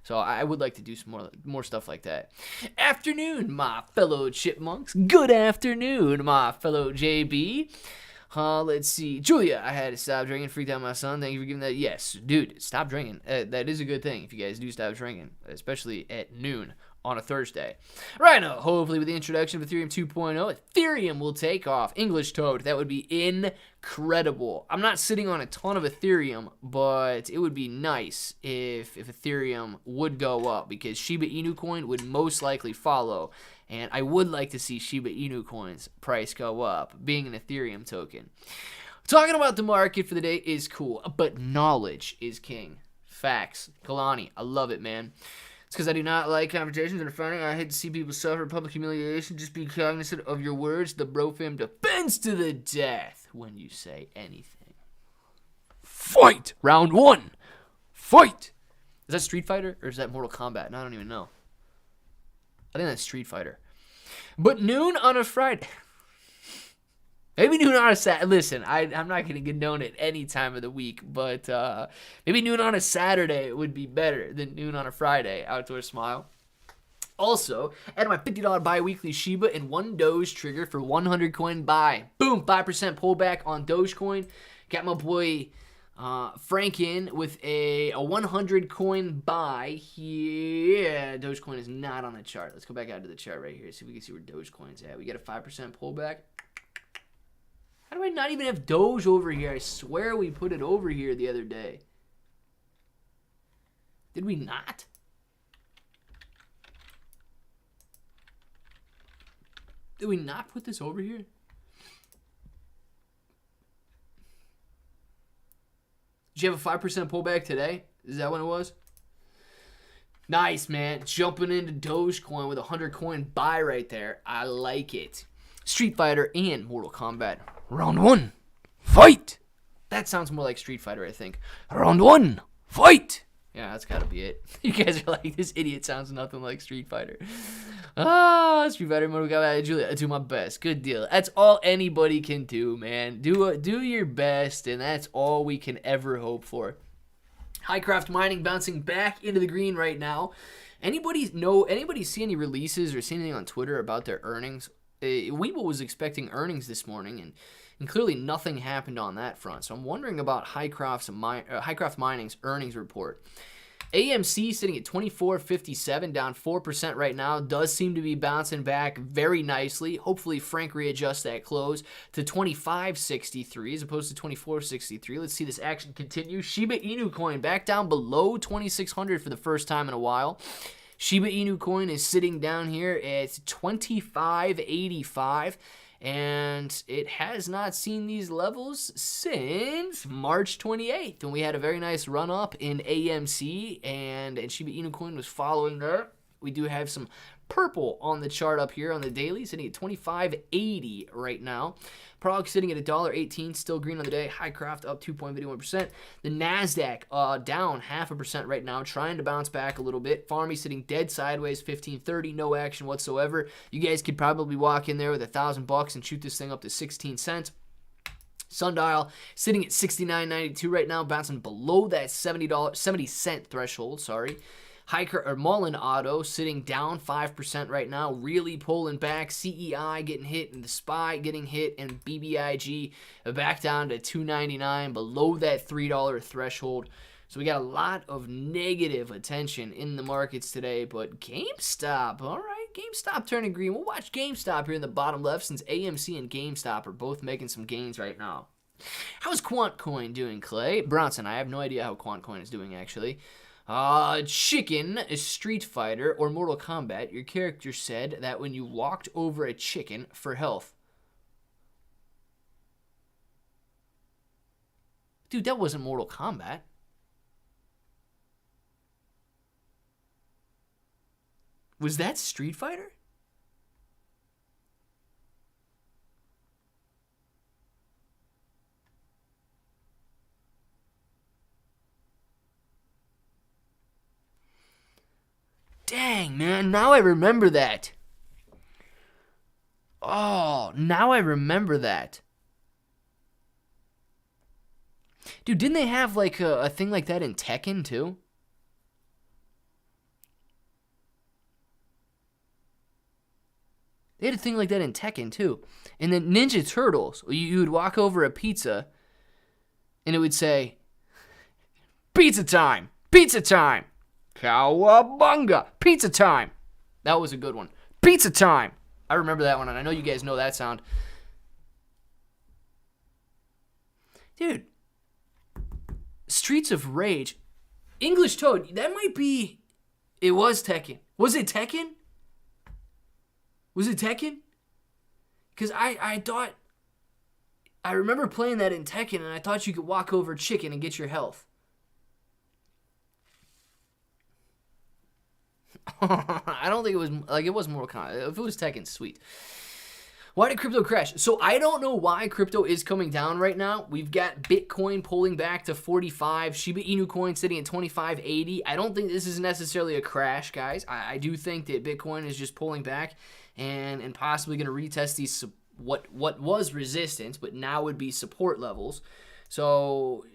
So I would like to do some more stuff like that. Afternoon, my fellow chipmunks. Good afternoon, my fellow JB. Let's see. Julia, I had to stop drinking. Freaked out my son. Thank you for giving that. Yes, dude, stop drinking. That is a good thing if you guys do stop drinking, especially at noon on a Thursday. Right now, hopefully with the introduction of Ethereum 2.0, Ethereum will take off. English toad, that would be incredible. I'm not sitting on a ton of Ethereum, but it would be nice if Ethereum would go up, because Shiba Inu coin would most likely follow, and I would like to see Shiba Inu coin's price go up, being an Ethereum token. Talking about the market for the day is cool, but knowledge is king. Facts. Kalani, I love it, man. It's because I do not like confrontations and offending. I hate to see people suffer public humiliation. Just be cognizant of your words. The bro fam defends to the death when you say anything. Fight! Round 1. Fight! Is that Street Fighter or is that Mortal Kombat? No, I don't even know. I think that's Street Fighter. But noon on a Friday. Maybe noon on a Saturday. Listen, I'm not going to condone it any time of the week, but maybe noon on a Saturday would be better than noon on a Friday. Outdoor Smile. Also, add my $50 bi-weekly Shiba and 1 Doge trigger for 100 coin buy. Boom, 5% pullback on Dogecoin. Got my boy Frank in with a 100 coin buy here. Dogecoin is not on the chart. Let's go back out to the chart right here. See if we can see where Dogecoin's at. We got a 5% pullback. How do I not even have Doge over here? I swear we put it over here the other day. Did we not? Did we not put this over here? Did you have a 5% pullback today? Is that when it was? Nice, man. Jumping into Dogecoin with a 100 coin buy right there. I like it. Street Fighter and Mortal Kombat. Round 1. Fight! That sounds more like Street Fighter, I think. Round 1. Fight! Yeah, that's gotta be it. You guys are like, this idiot sounds nothing like Street Fighter. Street Fighter, Mortal Kombat, Julia, I do my best. Good deal. That's all anybody can do, man. Do your best, and that's all we can ever hope for. Highcraft Mining bouncing back into the green right now. Anybody see any releases or see anything on Twitter about their earnings? Weeble was expecting earnings this morning, and clearly nothing happened on that front. So I'm wondering about Highcraft Mining's earnings report. AMC sitting at 24.57, down 4% right now. Does seem to be bouncing back very nicely. Hopefully Frank readjusts that close to 25.63 as opposed to 24.63. Let's see this action continue. Shiba Inu coin back down below 2,600 for the first time in a while. Shiba Inu coin is sitting down here at 25.85, and it has not seen these levels since March 28th, when we had a very nice run up in AMC, and Shiba Inu coin was following there. We do have some purple on the chart up here on the daily, sitting at 25.80 right now. Prague sitting at $1.18, still green on the day. Highcraft up 2.51%. The NASDAQ down 0.5% right now, trying to bounce back a little bit. Farmy sitting dead sideways, 15.30, no action whatsoever. You guys could probably walk in there with $1,000 and shoot this thing up to 16 cents. Sundial sitting at $69.92 right now, bouncing below that $70 cent threshold. Mullen Auto sitting down 5% right now, really pulling back. CEI getting hit, and the SPY getting hit, and BBIG back down to $2.99, below that $3 threshold. So we got a lot of negative attention in the markets today, but GameStop, all right, GameStop turning green. We'll watch GameStop here in the bottom left, since AMC and GameStop are both making some gains right now. How's QuantCoin doing, Clay? Bronson, I have no idea how QuantCoin is doing, actually. Chicken, a Street Fighter or Mortal Kombat, your character said that when you walked over a chicken for health. Dude, that wasn't Mortal Kombat. Was that Street Fighter? Dang, man, now I remember that. Oh, now I remember that. Dude, didn't they have like a thing like that in Tekken too? They had a thing like that in Tekken too. And then Ninja Turtles, you would walk over a pizza and it would say, "Pizza time! Pizza time! Cowabunga! Pizza time!" That was a good one. Pizza time! I remember that one, and I know you guys know that sound. Dude, Streets of Rage, English Toad, that might be... It was Tekken. Was it Tekken? Was it Tekken? Because I thought... I remember playing that in Tekken, and I thought you could walk over a chicken and get your health. I don't think it was... Like, it wasn't Mortal Kombat. If it was Tekken, sweet. Why did crypto crash? So I don't know why crypto is coming down right now. We've got Bitcoin pulling back to 45. Shiba Inu coin sitting at 25.80. I don't think this is necessarily a crash, guys. I do think that Bitcoin is just pulling back and possibly going to retest these what was resistance, but now would be support levels. So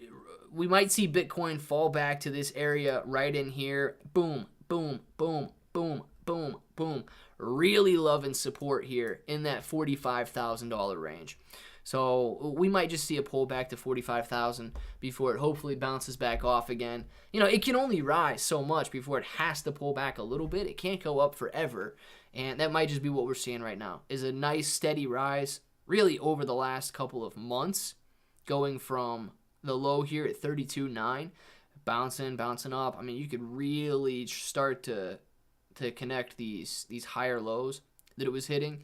we might see Bitcoin fall back to this area right in here. Boom, boom, boom, boom, boom, boom. Really loving support here in that $45,000 range. So we might just see a pullback to 45,000 before it hopefully bounces back off again. You know, it can only rise so much before it has to pull back a little bit. It can't go up forever. And that might just be what we're seeing right now, is a nice steady rise really over the last couple of months, going from the low here at 32.9, bouncing up. I mean, you could really start to connect these higher lows that it was hitting.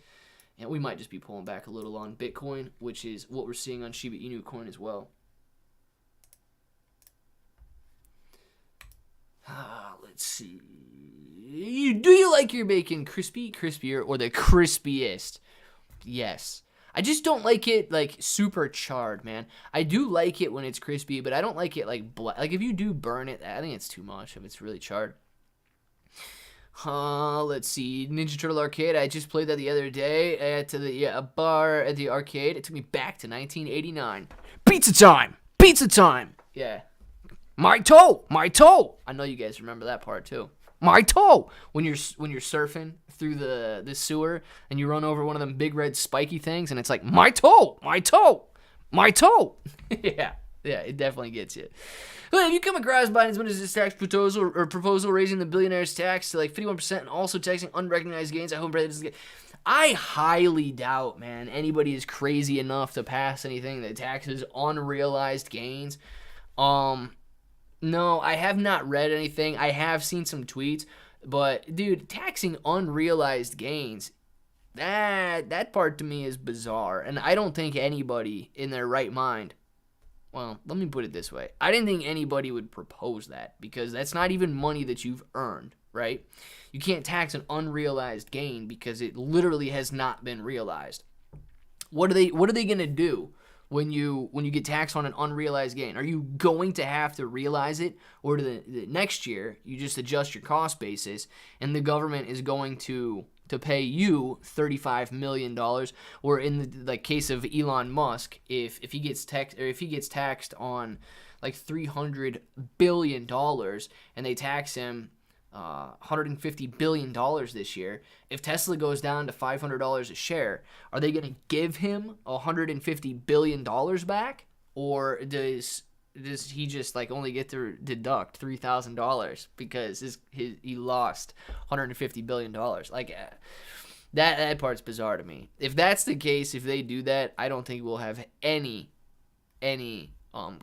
And we might just be pulling back a little on Bitcoin, which is what we're seeing on Shiba Inu coin as well. Let's see. Do you like your bacon crispy, crispier, or the crispiest? Yes. I just don't like it like super charred, man. I do like it when it's crispy, but I don't like it like black. Like if you do burn it, I think it's too much if it's really charred. Let's see. Ninja Turtle Arcade. I just played that the other day at a bar at the arcade. It took me back to 1989. Pizza time! Pizza time! Yeah. My toe! My toe! I know you guys remember that part too. My toe! When you're surfing through the sewer and you run over one of them big red spiky things and it's like, my toe! My toe! My toe! Yeah, it definitely gets you. Well, if you come across Biden's Windows tax proposal raising the billionaire's tax to like 51% and also taxing unrecognized gains, I hope I highly doubt, man, anybody is crazy enough to pass anything that taxes unrealized gains. No, I have not read anything. I have seen some tweets, but dude, taxing unrealized gains, that part to me is bizarre, and I don't think anybody in their right mind. Well, let me put it this way. I didn't think anybody would propose that because that's not even money that you've earned, right? You can't tax an unrealized gain because it literally has not been realized. What are they going to do when you get taxed on an unrealized gain? Are you going to have to realize it, or the next year you just adjust your cost basis and the government is going to pay you $35 million, or in the case of Elon Musk, if he gets taxed on like $300 billion and they tax him $150 billion this year. If Tesla goes down to $500 a share, are they going to give him $150 billion back? Or does he just like only get to deduct $3,000 because he lost $150 billion? Like that part's bizarre to me. If that's the case, if they do that, I don't think we'll have any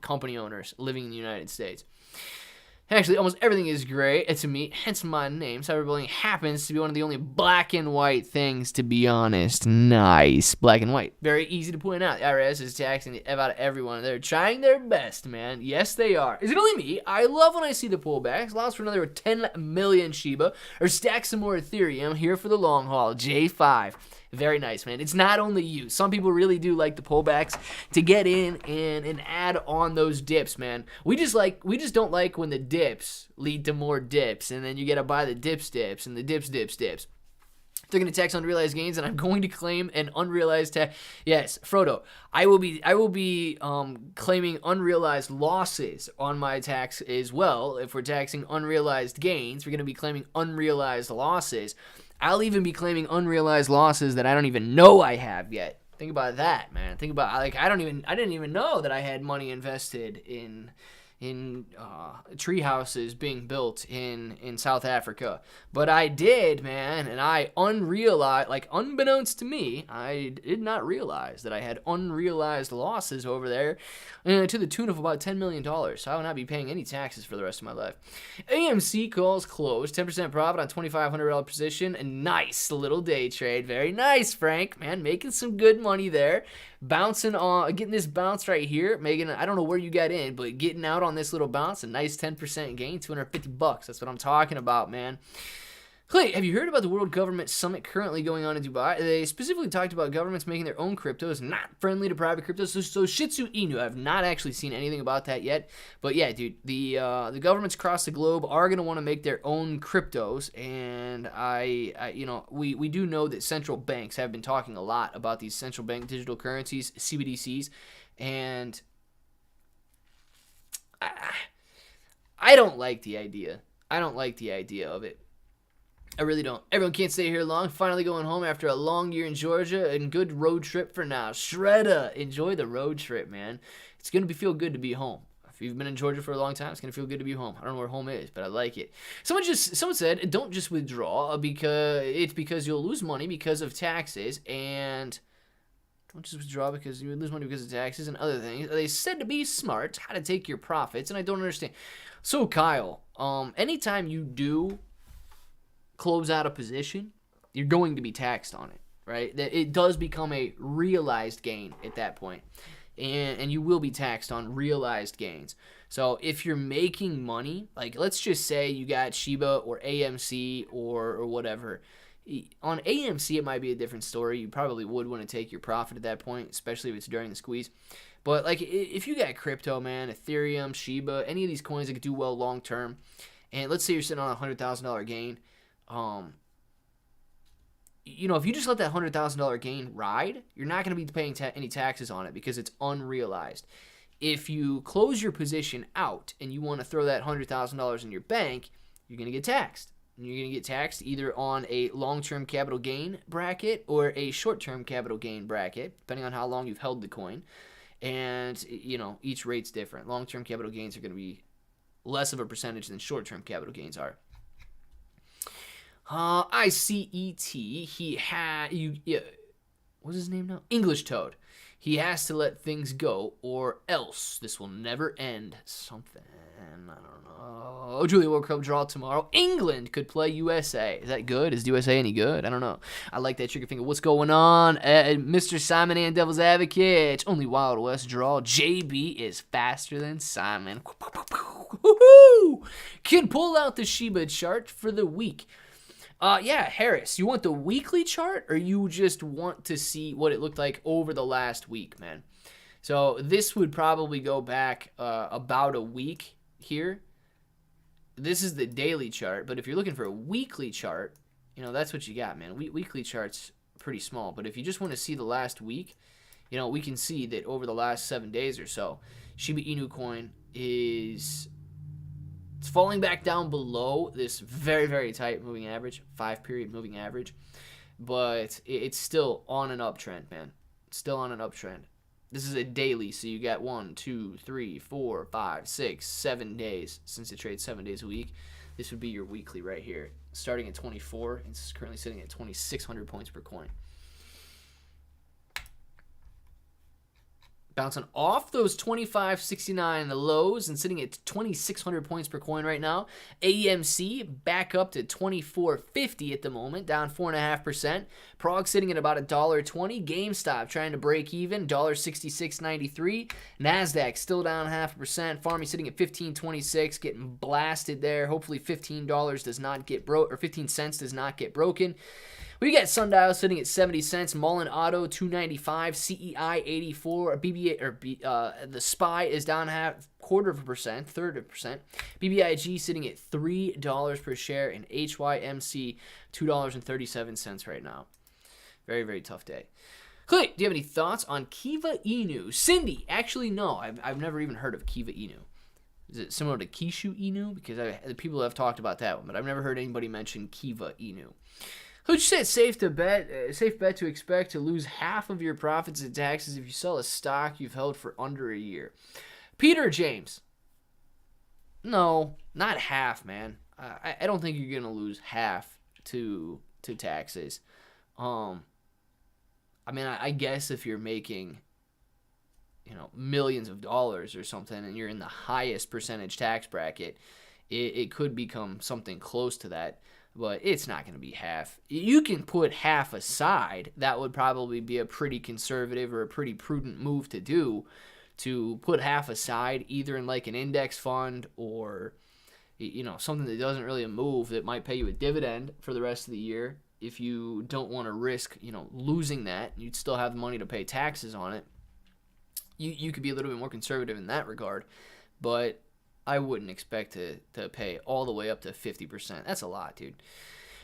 company owners living in the United States. Actually, almost everything is gray to me, hence my name. Cyberbullying happens to be one of the only black and white things, to be honest. Nice. Black and white. Very easy to point out. The IRS is taxing the F out of everyone. They're trying their best, man. Yes, they are. Is it only me? I love when I see the pullbacks. Lost for another 10 million Shiba. Or stack some more Ethereum. Here for the long haul. J5. Very nice, man. It's not only you. Some people really do like the pullbacks to get in and add on those dips, man. We just don't like when the dips lead to more dips, and then you gotta buy the dips and the dips. They're going to tax unrealized gains, and I'm going to claim an unrealized tax. Yes, Frodo, I will be claiming unrealized losses on my tax as well. If we're taxing unrealized gains, we're going to be claiming unrealized losses. I'll even be claiming unrealized losses that I don't even know I have yet. Think about that, man. Think about, like, I didn't even know that I had money invested in tree houses being built in South Africa. But I did, man, and I unrealized, like, unbeknownst to me, I did not realize that I had unrealized losses over there to the tune of about $10 million. So I will not be paying any taxes for the rest of my life. AMC calls closed, 10% profit on $2,500 position. A nice little day trade. Very nice, Frank, man, making some good money there. Bouncing on, getting this bounce right here, making, I don't know where you got in, but getting out on this little bounce, a nice 10% gain, $250. That's what I'm talking about, man. Clay, have you heard about the World Government Summit currently going on in Dubai? They specifically talked about governments making their own cryptos, not friendly to private cryptos. So Shitsu Inu, I've not actually seen anything about that yet. But yeah, dude, the governments across the globe are going to want to make their own cryptos. And I we do know that central banks have been talking a lot about these central bank digital currencies, CBDCs. And I don't like the idea. I don't like the idea of it. I really don't. Everyone can't stay here long. Finally going home after a long year in Georgia, and good road trip for now. Shredda, enjoy the road trip, man. It's going to feel good to be home. If you've been in Georgia for a long time, it's going to feel good to be home. I don't know where home is, but I like it. Someone said, don't just withdraw because you'll lose money because of taxes, and don't just withdraw because you lose money because of taxes and other things. They said to be smart, how to take your profits, and I don't understand. So, Kyle, anytime you do close out a position, you're going to be taxed on it, right? It does become a realized gain at that point, and you will be taxed on realized gains. So if you're making money, like let's just say you got Shiba or AMC or whatever. On AMC, it might be a different story. You probably would want to take your profit at that point, especially if it's during the squeeze. But like if you got crypto, man, Ethereum, Shiba, any of these coins that could do well long term, and let's say you're sitting on a $100,000 gain, if you just let that $100,000 gain ride, you're not going to be paying any taxes on it because it's unrealized. If you close your position out and you want to throw that $100,000 in your bank, you're going to get taxed. And you're going to get taxed either on a long-term capital gain bracket or a short-term capital gain bracket, depending on how long you've held the coin. And, each rate's different. Long-term capital gains are going to be less of a percentage than short-term capital gains are. ICET, what's his name now? English Toad. He has to let things go or else this will never end. Something, I don't know. Julia World Cup draw tomorrow. England could play USA. Is that good? Is the USA any good? I don't know. I like that trigger finger. What's going on? Mr. Simon and Devil's Advocate. Only Wild West draw. JB is faster than Simon. Woohoo! Can pull out the Shiba chart for the week. Harris, you want the weekly chart or you just want to see what it looked like over the last week, man? So this would probably go back about a week here. This is the daily chart, but if you're looking for a weekly chart, that's what you got, man. Weekly chart's pretty small, but if you just want to see the last week, we can see that over the last 7 days or so, Shiba Inu coin is It's falling back down below this very, very tight moving average, 5-period moving average. But it's still on an uptrend, man. Still on an uptrend. This is a daily, so you got 1, 2, 3, 4, 5, 6, 7 days. Since it trades 7 days a week, this would be your weekly right here. Starting at 24, it's currently sitting at 2,600 points per coin. Bouncing off those 25.69 lows and sitting at 2,600 points per coin right now. AMC back up to 24.50 at the moment, down 4.5%. Prog sitting at about $1.20. GameStop trying to break even, $1.6693. Nasdaq still down 0.5%. Farmy sitting at 15.26, getting blasted there. Hopefully $15 does not get broke, or 15 cents does not get broken. We got Sundial sitting at 70 cents, Mullen Auto 295, CEI 84, the SPY is down 0.25%, BBIG sitting at $3 per share, and HYMC $2.37 right now. Very, very tough day. Clay, do you have any thoughts on Kiva Inu? Cindy, actually no, I've never even heard of Kiva Inu. Is it similar to Kishu Inu? Because the people have talked about that one, but I've never heard anybody mention Kiva Inu. Who'd you say it's safe bet to expect to lose half of your profits in taxes if you sell a stock you've held for under a year? Peter James. No, not half, man. I don't think you're gonna lose half to taxes. I mean, I guess if you're making, millions of dollars or something, and you're in the highest percentage tax bracket, it could become something close to that. But it's not going to be half. You can put half aside. That would probably be a pretty conservative or a pretty prudent move to do, to put half aside either in like an index fund or, something that doesn't really move that might pay you a dividend for the rest of the year. If you don't want to risk, losing that, you'd still have the money to pay taxes on it. You could be a little bit more conservative in that regard. But I wouldn't expect to pay all the way up to 50%. That's a lot, dude.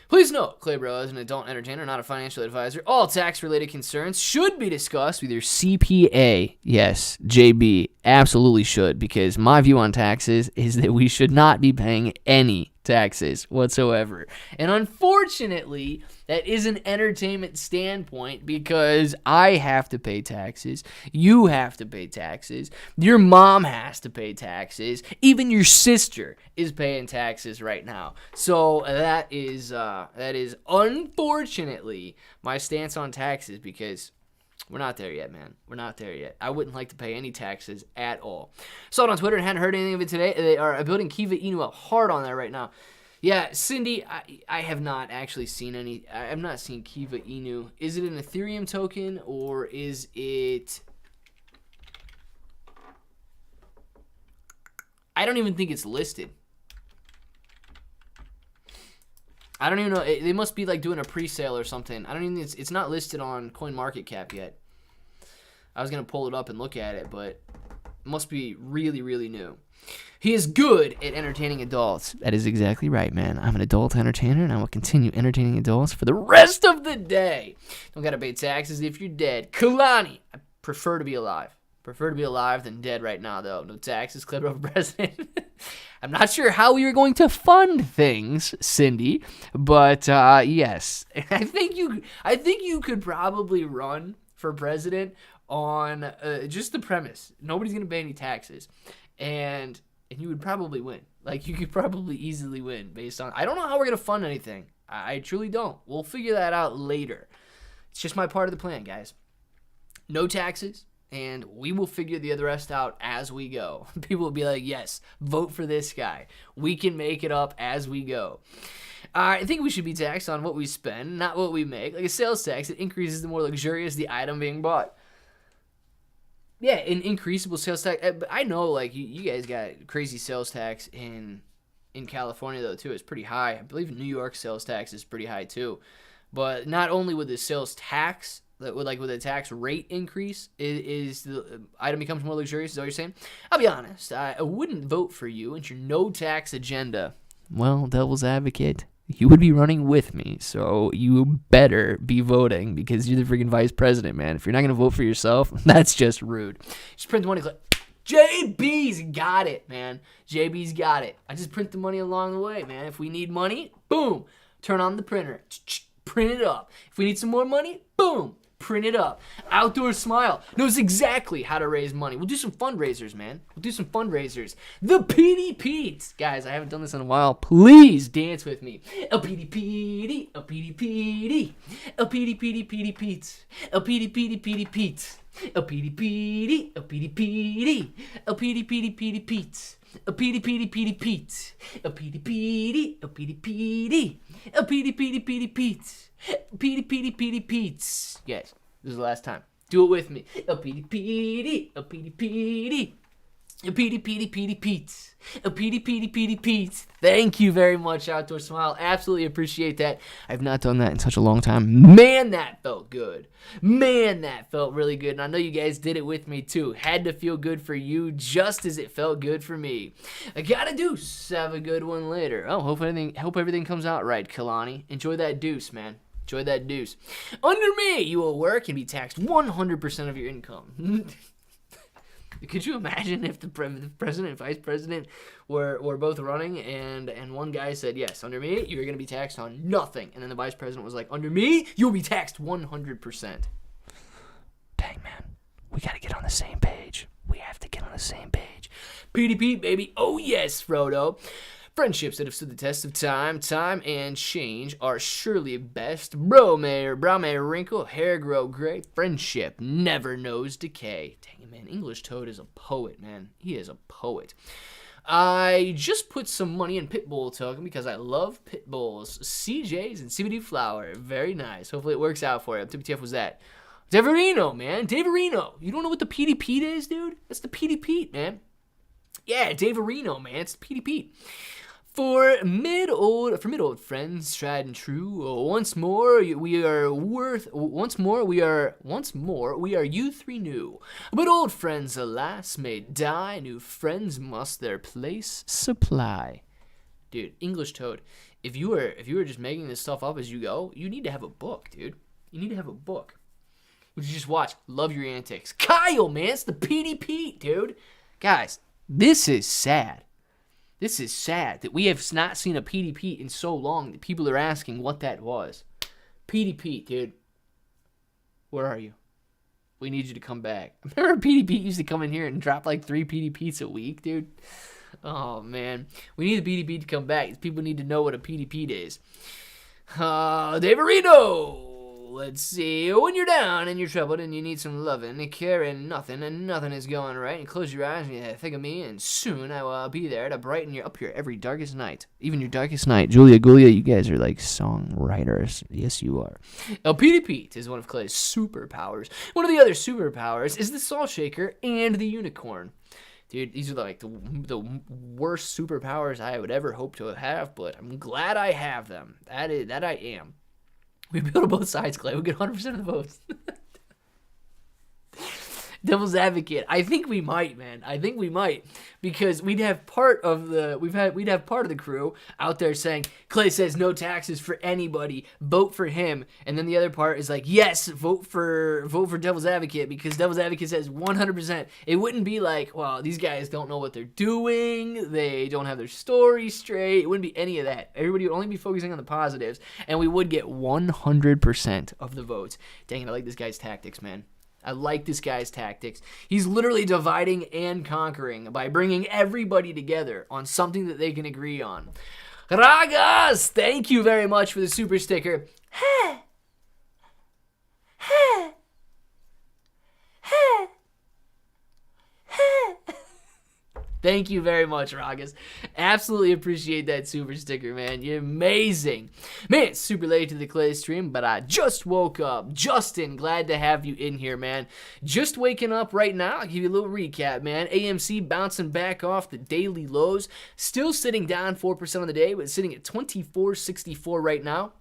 Please note, Claybro is an adult entertainer, not a financial advisor. All tax-related concerns should be discussed with your CPA. Yes, JB, absolutely should, because my view on taxes is that we should not be paying any taxes whatsoever. And unfortunately, that is an entertainment standpoint, because I have to pay taxes, you have to pay taxes, your mom has to pay taxes, even your sister is paying taxes right now. So that is unfortunately my stance on taxes, because we're not there yet, man. We're not there yet. I wouldn't like to pay any taxes at all. Saw it on Twitter and hadn't heard anything of it today. They are building Kiva Inu up hard on that right now. Yeah, Cindy, I have not actually seen any. I have not seen Kiva Inu. Is it an Ethereum token or is it? I don't even think it's listed. I don't even know. They must be like doing a pre-sale or something. I don't even. It's not listed on CoinMarketCap yet. I was gonna pull it up and look at it, but it must be really, really new. He is good at entertaining adults. That is exactly right, man. I'm an adult entertainer, and I will continue entertaining adults for the rest of the day. Don't gotta pay taxes if you're dead. Kalani, I prefer to be alive. Prefer to be alive than dead right now, though. No taxes, clip over president. I'm not sure how we are going to fund things, Cindy, but yes, I think you could probably run for president on just the premise nobody's going to pay any taxes, and you would probably win. Like, you could probably easily win based on. I don't know how we're going to fund anything. I truly don't. We'll figure that out later. It's just my part of the plan, guys. No taxes. And we will figure the other rest out as we go. People will be like, yes, vote for this guy. We can make it up as we go. I think we should be taxed on what we spend, not what we make. Like a sales tax, it increases the more luxurious the item being bought. Yeah, an increasable sales tax. I know, like, you guys got crazy sales tax in California, though, too. It's pretty high. I believe New York sales tax is pretty high, too. But not only with the sales tax, with a tax rate increase, is the item becomes more luxurious, is that what you're saying? I'll be honest, I wouldn't vote for you and your no tax agenda. Well, devil's advocate, you would be running with me, so you better be voting, because you're the freaking vice president, man. If you're not going to vote for yourself, that's just rude. Just print the money clip. JB's got it, man. JB's got it. I just print the money along the way, man. If we need money, boom, turn on the printer. Print it up. If we need some more money, boom, print it up. Outdoor Smile knows exactly how to raise money. We'll do some fundraisers, man. We'll do some fundraisers. The PDPs. Guys, I haven't done this in a while. Please dance with me. A PDPD, a PDPD, a PDPDPDPs, a PDPDPDPs, a PDPD, a PDPD, a PDPDPDPs. A PDPDPDPs, a PDPD, a PDPD, a PDPDPDPs, PDPDPDPs. Guys, this is the last time. Do it with me. A PDPD, a PDPD, a PDPDPDPs, a PDPDPDPs. Thank you very much, Outdoor Smile. Absolutely appreciate that. I've not done that in such a long time. Man, that felt good. Man, that felt really good. And I know you guys did it with me too. Had to feel good for you just as it felt good for me. I got a deuce. Have a good one later. Oh, hope everything comes out right, Kalani. Enjoy that deuce, man. Enjoy that deuce. Under me, you will work and be taxed 100% of your income. Could you imagine if the president and vice president were both running and one guy said, yes, under me, you're going to be taxed on nothing. And then the vice president was like, under me, you'll be taxed 100%. Dang, man. We got to get on the same page. We have to get on the same page. PDP, baby. Oh, yes, Frodo. Friendships that have stood the test of time and change are surely best. Brow may wrinkle, hair grow gray. Friendship never knows decay. Dang it, man. English Toad is a poet, man. He is a poet. I just put some money in Pitbull token because I love pit bulls. CJ's and CBD flower. Very nice. Hopefully it works out for you. WTF was that? Deverino, man. Deverino. You don't know what the PDP is, dude? That's the PDP, man. Yeah, Deverino, man. It's the PDP. For mid-old friends, tried and true. Once more we are youth renew. But old friends, alas, may die. New friends must their place supply. Dude, English Toad, if you were just making this stuff up as you go, you need to have a book, dude. You need to have a book. Would you just watch Love Your Antics? Kyle, man, it's the PDP, dude. Guys, this is sad. This is sad that we have not seen a PDP in so long that people are asking what that was. PDP, dude. Where are you? We need you to come back. Remember PDP used to come in here and drop like 3 PDPs a week, dude? Oh, man. We need the PDP to come back. People need to know what a PDP is. Daverino! Let's see. When you're down and you're troubled and you need some loving and caring nothing and nothing is going right, and close your eyes and you think of me, and soon I will be there to brighten you up your every darkest night. Even your darkest night. Julia, you guys are like songwriters. Yes, you are. PDP is one of Clay's superpowers. One of the other superpowers is the Salt Shaker and the Unicorn. Dude, these are like the worst superpowers I would ever hope to have, but I'm glad I have them. That I am. We build on both sides, Clay. We get 100% of the votes. Devil's advocate. I think we might, man. I think we might, because we'd have part of the crew out there saying, Clay says no taxes for anybody. Vote for him. And then the other part is like, yes, vote for Devil's advocate, because Devil's advocate says 100%. It wouldn't be like, well, these guys don't know what they're doing. They don't have their story straight. It wouldn't be any of that. Everybody would only be focusing on the positives, and we would get 100% of the votes. Dang it, I like this guy's tactics, man. I like this guy's tactics. He's literally dividing and conquering by bringing everybody together on something that they can agree on. Ragas, thank you very much for the super sticker. Thank you very much, Ragas. Absolutely appreciate that super sticker, man. You're amazing. Man, it's super late to the Clay stream, but I just woke up. Justin, glad to have you in here, man. Just waking up right now. I'll give you a little recap, man. AMC bouncing back off the daily lows. Still sitting down 4% on the day, but sitting at 24.64 right now.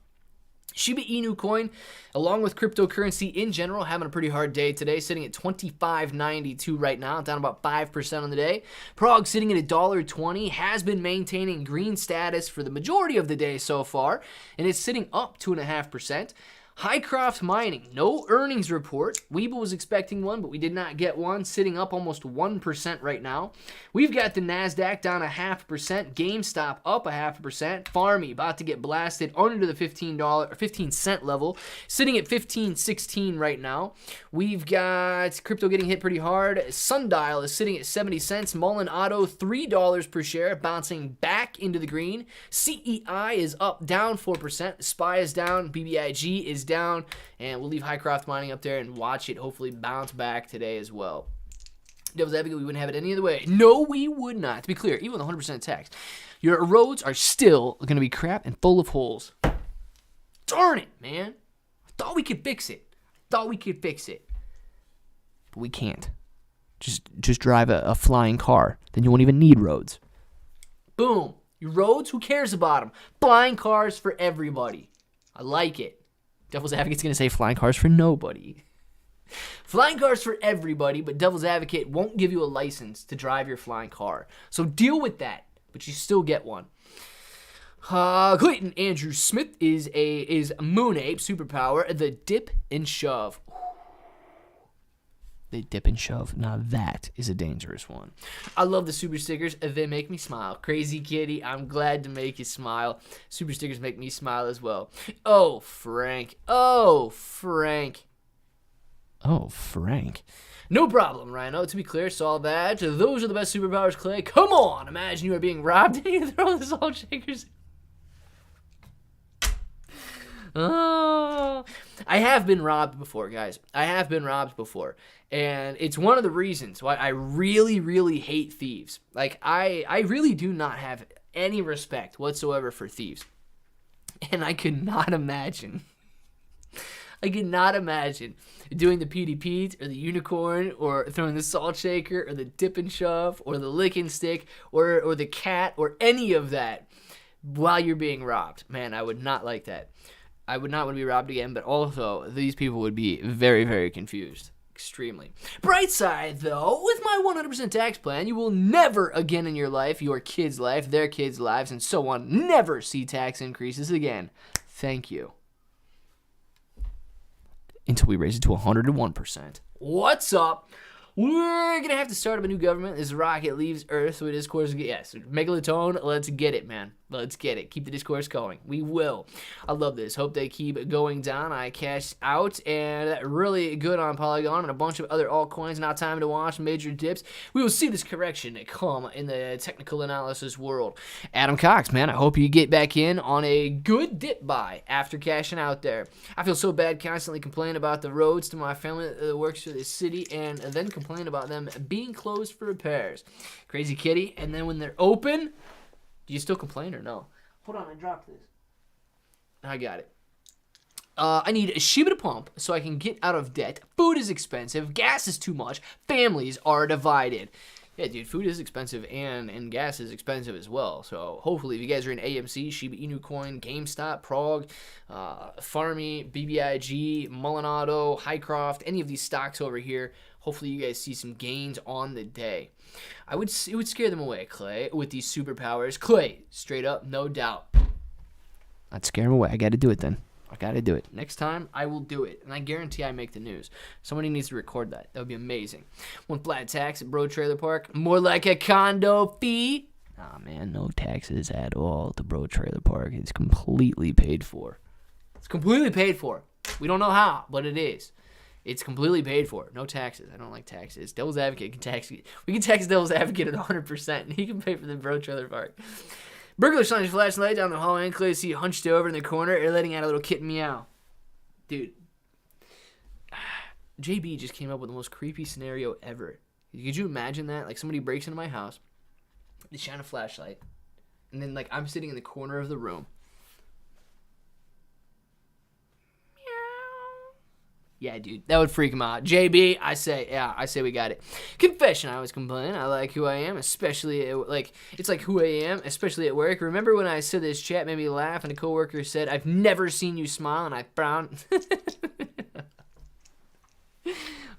Shiba Inu coin, along with cryptocurrency in general, having a pretty hard day today, sitting at 25.92 right now, down about 5% on the day. Prague sitting at $1.20, has been maintaining green status for the majority of the day so far, and it's sitting up 2.5%. Hycroft Mining, no earnings report. Weeble was expecting one, but we did not get one, sitting up almost 1% right now. We've got the NASDAQ down 0.5%, GameStop up 0.5%, Farmy about to get blasted under the $15 level, sitting at 15.16 right now. We've got crypto getting hit pretty hard. Sundial is sitting at 70 cents, Mullen Auto $3 per share, bouncing back into the green. CEI is up, down 4%, SPY is down, BBIG is down, and we'll leave Hycroft Mining up there and watch it hopefully bounce back today as well. Devil's advocate, we wouldn't have it any other way. No, we would not. To be clear, even with 100% tax, your roads are still going to be crap and full of holes. Darn it, man. I thought we could fix it. But we can't. Just drive a flying car. Then you won't even need roads. Boom. Your roads, who cares about them? Flying cars for everybody. I like it. Devil's Advocate's going to say flying cars for nobody. Flying cars for everybody, but Devil's Advocate won't give you a license to drive your flying car. So deal with that, but you still get one. Clayton Andrew Smith is Moon Ape Superpower, the dip and shove. The dip and shove. Now that is a dangerous one. I love the super stickers. They make me smile. Crazy Kitty, I'm glad to make you smile. Super stickers make me smile as well. Oh, Frank. No problem, Rhino. To be clear, saw that. Those are the best superpowers, Clay. Come on. Imagine you are being robbed and you throw the salt shakers. Oh, I have been robbed before, guys. And it's one of the reasons why I really, really hate thieves. Like, I really do not have any respect whatsoever for thieves. And I could not imagine doing the PDPs or the unicorn or throwing the salt shaker or the dip and shove or the lick and stick or the cat or any of that while you're being robbed. Man, I would not like that. I would not want to be robbed again, but also these people would be very, very confused. Extremely. Bright side, though, with my 100% tax plan, you will never again in your life, your kids' life, their kids' lives, and so on, never see tax increases again. Thank you. Until we raise it to 101%. What's up? We're going to have to start up a new government. This rocket leaves Earth with discourse. Yes, Megalotone, let's get it, man. Let's get it. Keep the discourse going. We will. I love this. Hope they keep going down. I cashed out, and really good on Polygon and a bunch of other altcoins. Not time to watch major dips. We will see this correction come in the technical analysis world. Adam Cox, man, I hope you get back in on a good dip buy after cashing out there. I feel so bad constantly complaining about the roads to my family that works for this city and then complain about them being closed for repairs. Crazy Kitty. And then when they're open, do you still complain or no? Hold on, I dropped this. I got it. I need a Shiba to pump so I can get out of debt. Food is expensive. Gas is too much. Families are divided. Yeah, dude, food is expensive and gas is expensive as well. So hopefully if you guys are in AMC, Shiba Inu Coin, GameStop, Prog, Farmy, BBIG, Mullen Auto, Hycroft, any of these stocks over here, hopefully you guys see some gains on the day. It would scare them away, Clay, with these superpowers. Clay, straight up, no doubt. I'd scare them away. I got to do it then. I got to do it. Next time, I will do it. And I guarantee I make the news. Somebody needs to record that. That would be amazing. One flat tax at Bro Trailer Park. More like a condo fee. Nah, man, no taxes at all at the Bro Trailer Park. It's completely paid for. It's completely paid for. We don't know how, but it is. It's completely paid for. No taxes. I don't like taxes. Devil's Advocate can tax. We can tax Devil's Advocate at 100%, and he can pay for the Bro Trailer Park. Burglar shines flashlight down the hallway, and Clay see hunched over in the corner, and letting out a little kitten meow. Dude, JB just came up with the most creepy scenario ever. Could you imagine that? Like, somebody breaks into my house, they shine a flashlight, and then, like, I'm sitting in the corner of the room. Yeah, dude, that would freak him out. JB, I say we got it. Confession, I always complain. I like who I am, especially it's like who I am, especially at work. Remember when I said this chat made me laugh and a coworker said, "I've never seen you smile," and I frowned.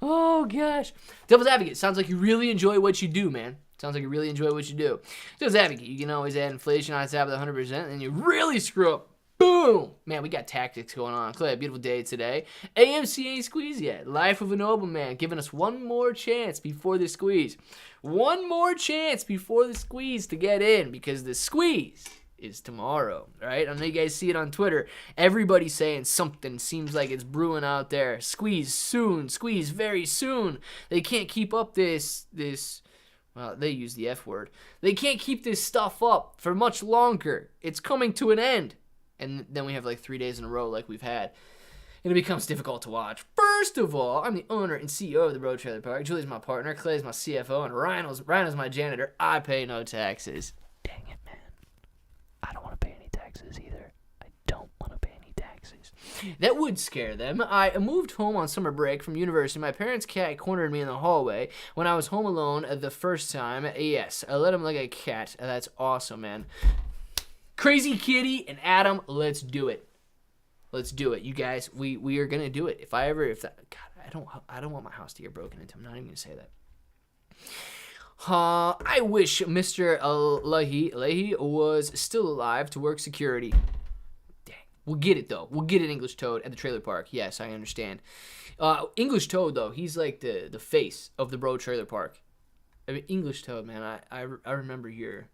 Oh gosh, Devil's Advocate, sounds like you really enjoy what you do, man. Sounds like you really enjoy what you do. Devil's Advocate, you can always add inflation on top of the 100%, and you really screw up Boom! Man, we got tactics going on. Clay, beautiful day today. AMC ain't squeezed yet. Life of a nobleman, giving us one more chance before the squeeze. One more chance before the squeeze to get in, because the squeeze is tomorrow, right? I know you guys see it on Twitter. Everybody's saying something seems like it's brewing out there. Squeeze soon. Squeeze very soon. They can't keep up this. Well, they use the F word. They can't keep this stuff up for much longer. It's coming to an end. And then we have like 3 days in a row like we've had. And it becomes difficult to watch. First of all, I'm the owner and CEO of the Road Trailer Park. Julie's my partner. Clay's my CFO. And Rhino's my janitor. I pay no taxes. Dang it, man. I don't want to pay any taxes either. I don't want to pay any taxes. That would scare them. I moved home on summer break from university. My parents' cat cornered me in the hallway when I was home alone the first time. Yes, I let him like a cat. That's awesome, man. Crazy Kitty and Adam, let's do it. Let's do it, you guys. We are gonna do it. God, I don't want my house to get broken into. I'm not even gonna say that. I wish Mr. Leahy was still alive to work security. Dang, we'll get it though. We'll get it, English Toad at the trailer park. Yes, I understand. English Toad though, he's like the face of the Bro Trailer Park. I mean, English Toad, man. I remember your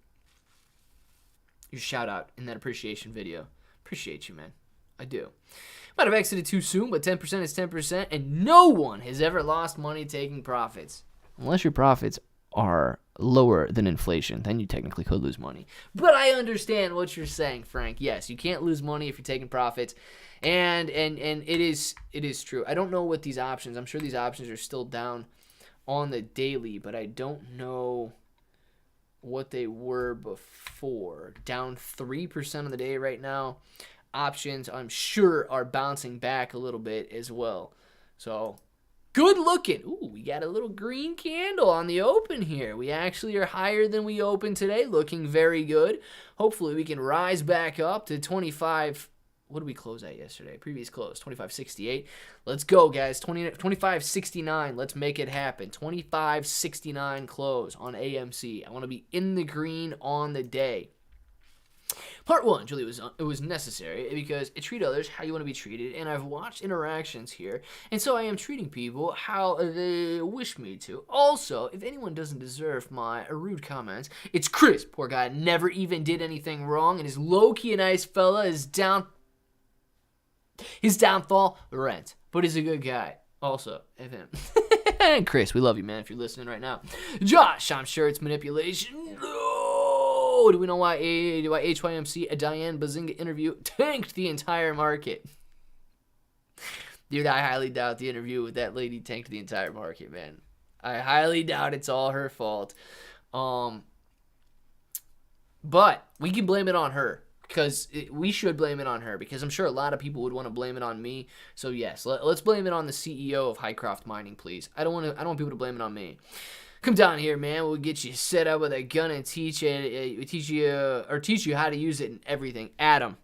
shout out in that appreciation video. Appreciate you, man. I do. Might have exited too soon, but 10% is 10%, and no one has ever lost money taking profits. Unless your profits are lower than inflation, then you technically could lose money. But I understand what you're saying, Frank. Yes, you can't lose money if you're taking profits, and it is true. I don't know what these options. I'm sure these options are still down on the daily, but I don't know what they were before. Down 3% on the day right now. Options, I'm sure, are bouncing back a little bit as well. So, good looking. Ooh, we got a little green candle on the open here. We actually are higher than we opened today. Looking very good. Hopefully, we can rise back up to 25. What did we close at yesterday? Previous close, 25.68. Let's go, guys. 25.69. Let's make it happen. 25.69 close on AMC. I want to be in the green on the day. Part one, Julie, it was necessary because treat others how you want to be treated, and I've watched interactions here, and so I am treating people how they wish me to. Also, if anyone doesn't deserve my rude comments, it's Chris. Poor guy never even did anything wrong, and his low-key nice fella is down. His downfall, rent, but he's a good guy. Also, if him. And Chris, we love you, man, if you're listening right now. Josh, I'm sure it's manipulation. No! Do we know why HYMC, a Diane Bazinga interview tanked the entire market? Dude, I highly doubt the interview with that lady tanked the entire market, man. I highly doubt it's all her fault. But we can blame it on her. Because we should blame it on her, because I'm sure a lot of people would want to blame it on me. So yes, let's blame it on the CEO of Highcroft Mining, please. I don't want people to blame it on me. Come down here, man. We'll get you set up with a gun and teach you how to use it and everything. Adam,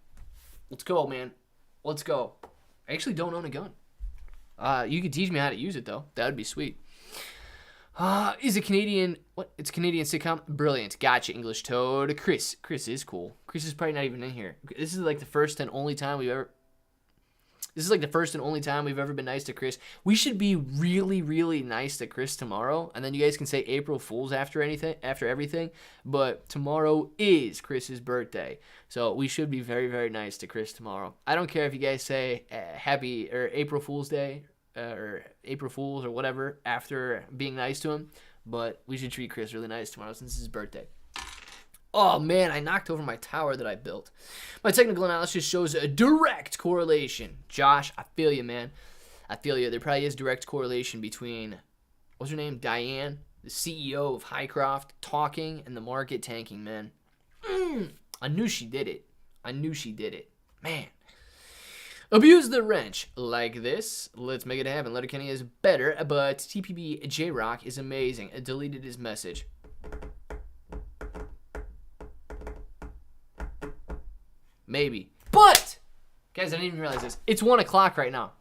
let's go, man. Let's go. I actually don't own a gun. You could teach me how to use it though. That would be sweet. Is a Canadian, it's a Canadian sitcom. Brilliant. Gotcha, English Toad. Chris is cool. Chris is probably not even in here. This is like the first and only time we've ever been nice to Chris. We should be really, really nice to Chris tomorrow, and then you guys can say April Fools after everything. But tomorrow is Chris's birthday, so we should be very, very nice to Chris tomorrow. I don't care if you guys say Happy or April Fool's Day. Or April Fools or whatever after being nice to him, but we should treat Chris really nice tomorrow since it's his birthday. Oh man, I knocked over my tower that I built. My technical analysis shows a direct correlation. Josh, I feel you, man. I feel you. There probably is direct correlation between, what's her name? Diane, the CEO of Highcroft, talking and the market tanking, man. I knew she did it. Man. Abuse the wrench like this. Let's make it happen. Letterkenny is better, but TPB J-Rock is amazing. It deleted his message. Maybe. But, guys, I didn't even realize this. It's 1 o'clock right now.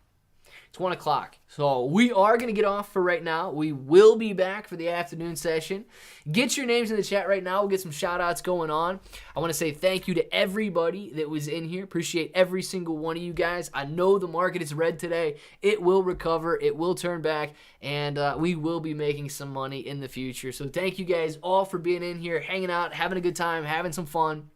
It's 1 o'clock. So we are going to get off for right now. We will be back for the afternoon session. Get your names in the chat right now. We'll get some shout outs going on. I want to say thank you to everybody that was in here. Appreciate every single one of you guys. I know the market is red today. It will recover. It will turn back. And we will be making some money in the future. So thank you guys all for being in here, hanging out, having a good time, having some fun,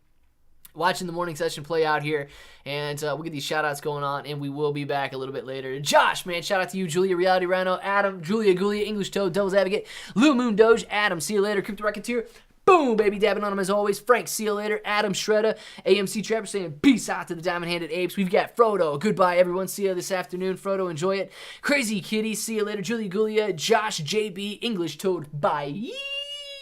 watching the morning session play out here. And we'll get these shout outs going on, and we will be back a little bit later. Josh, man, shout out to you. Julia, Reality Rhino, Adam, Julia, Gulia, English Toad, Devil's Advocate, Lil Moon Doge, Adam, see you later, Crypto Rocketeer, boom, baby, dabbing on him as always. Frank, see you later. Adam Shredder, AMC Trapper saying peace out to the diamond-handed apes. We've got Frodo. Goodbye, everyone. See you this afternoon. Frodo, enjoy it. Crazy Kitty, see you later. Julia Gulia, Josh, JB, English Toad, bye.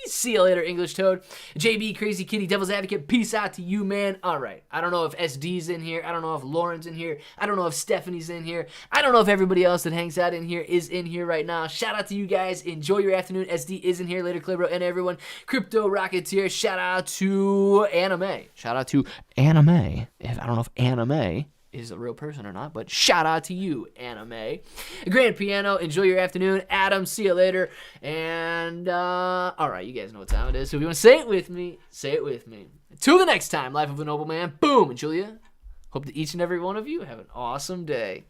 See you later, English Toad. JB, Crazy Kitty, Devil's Advocate, peace out to you, man. All right. I don't know if SD's in here. I don't know if Lauren's in here. I don't know if Stephanie's in here. I don't know if everybody else that hangs out in here is in here right now. Shout out to you guys. Enjoy your afternoon. SD is in here later, Clibro, and everyone. Crypto Rocketeer, shout out to Anime. Shout out to Anime. I don't know if Anime is a real person or not, but shout out to you, Anime. Grand Piano, enjoy your afternoon. Adam, see you later. And, all right, you guys know what time it is. So if you want to say it with me, say it with me. Till the next time, Life of a Noble Man. Boom. And Julia, hope that each and every one of you have an awesome day.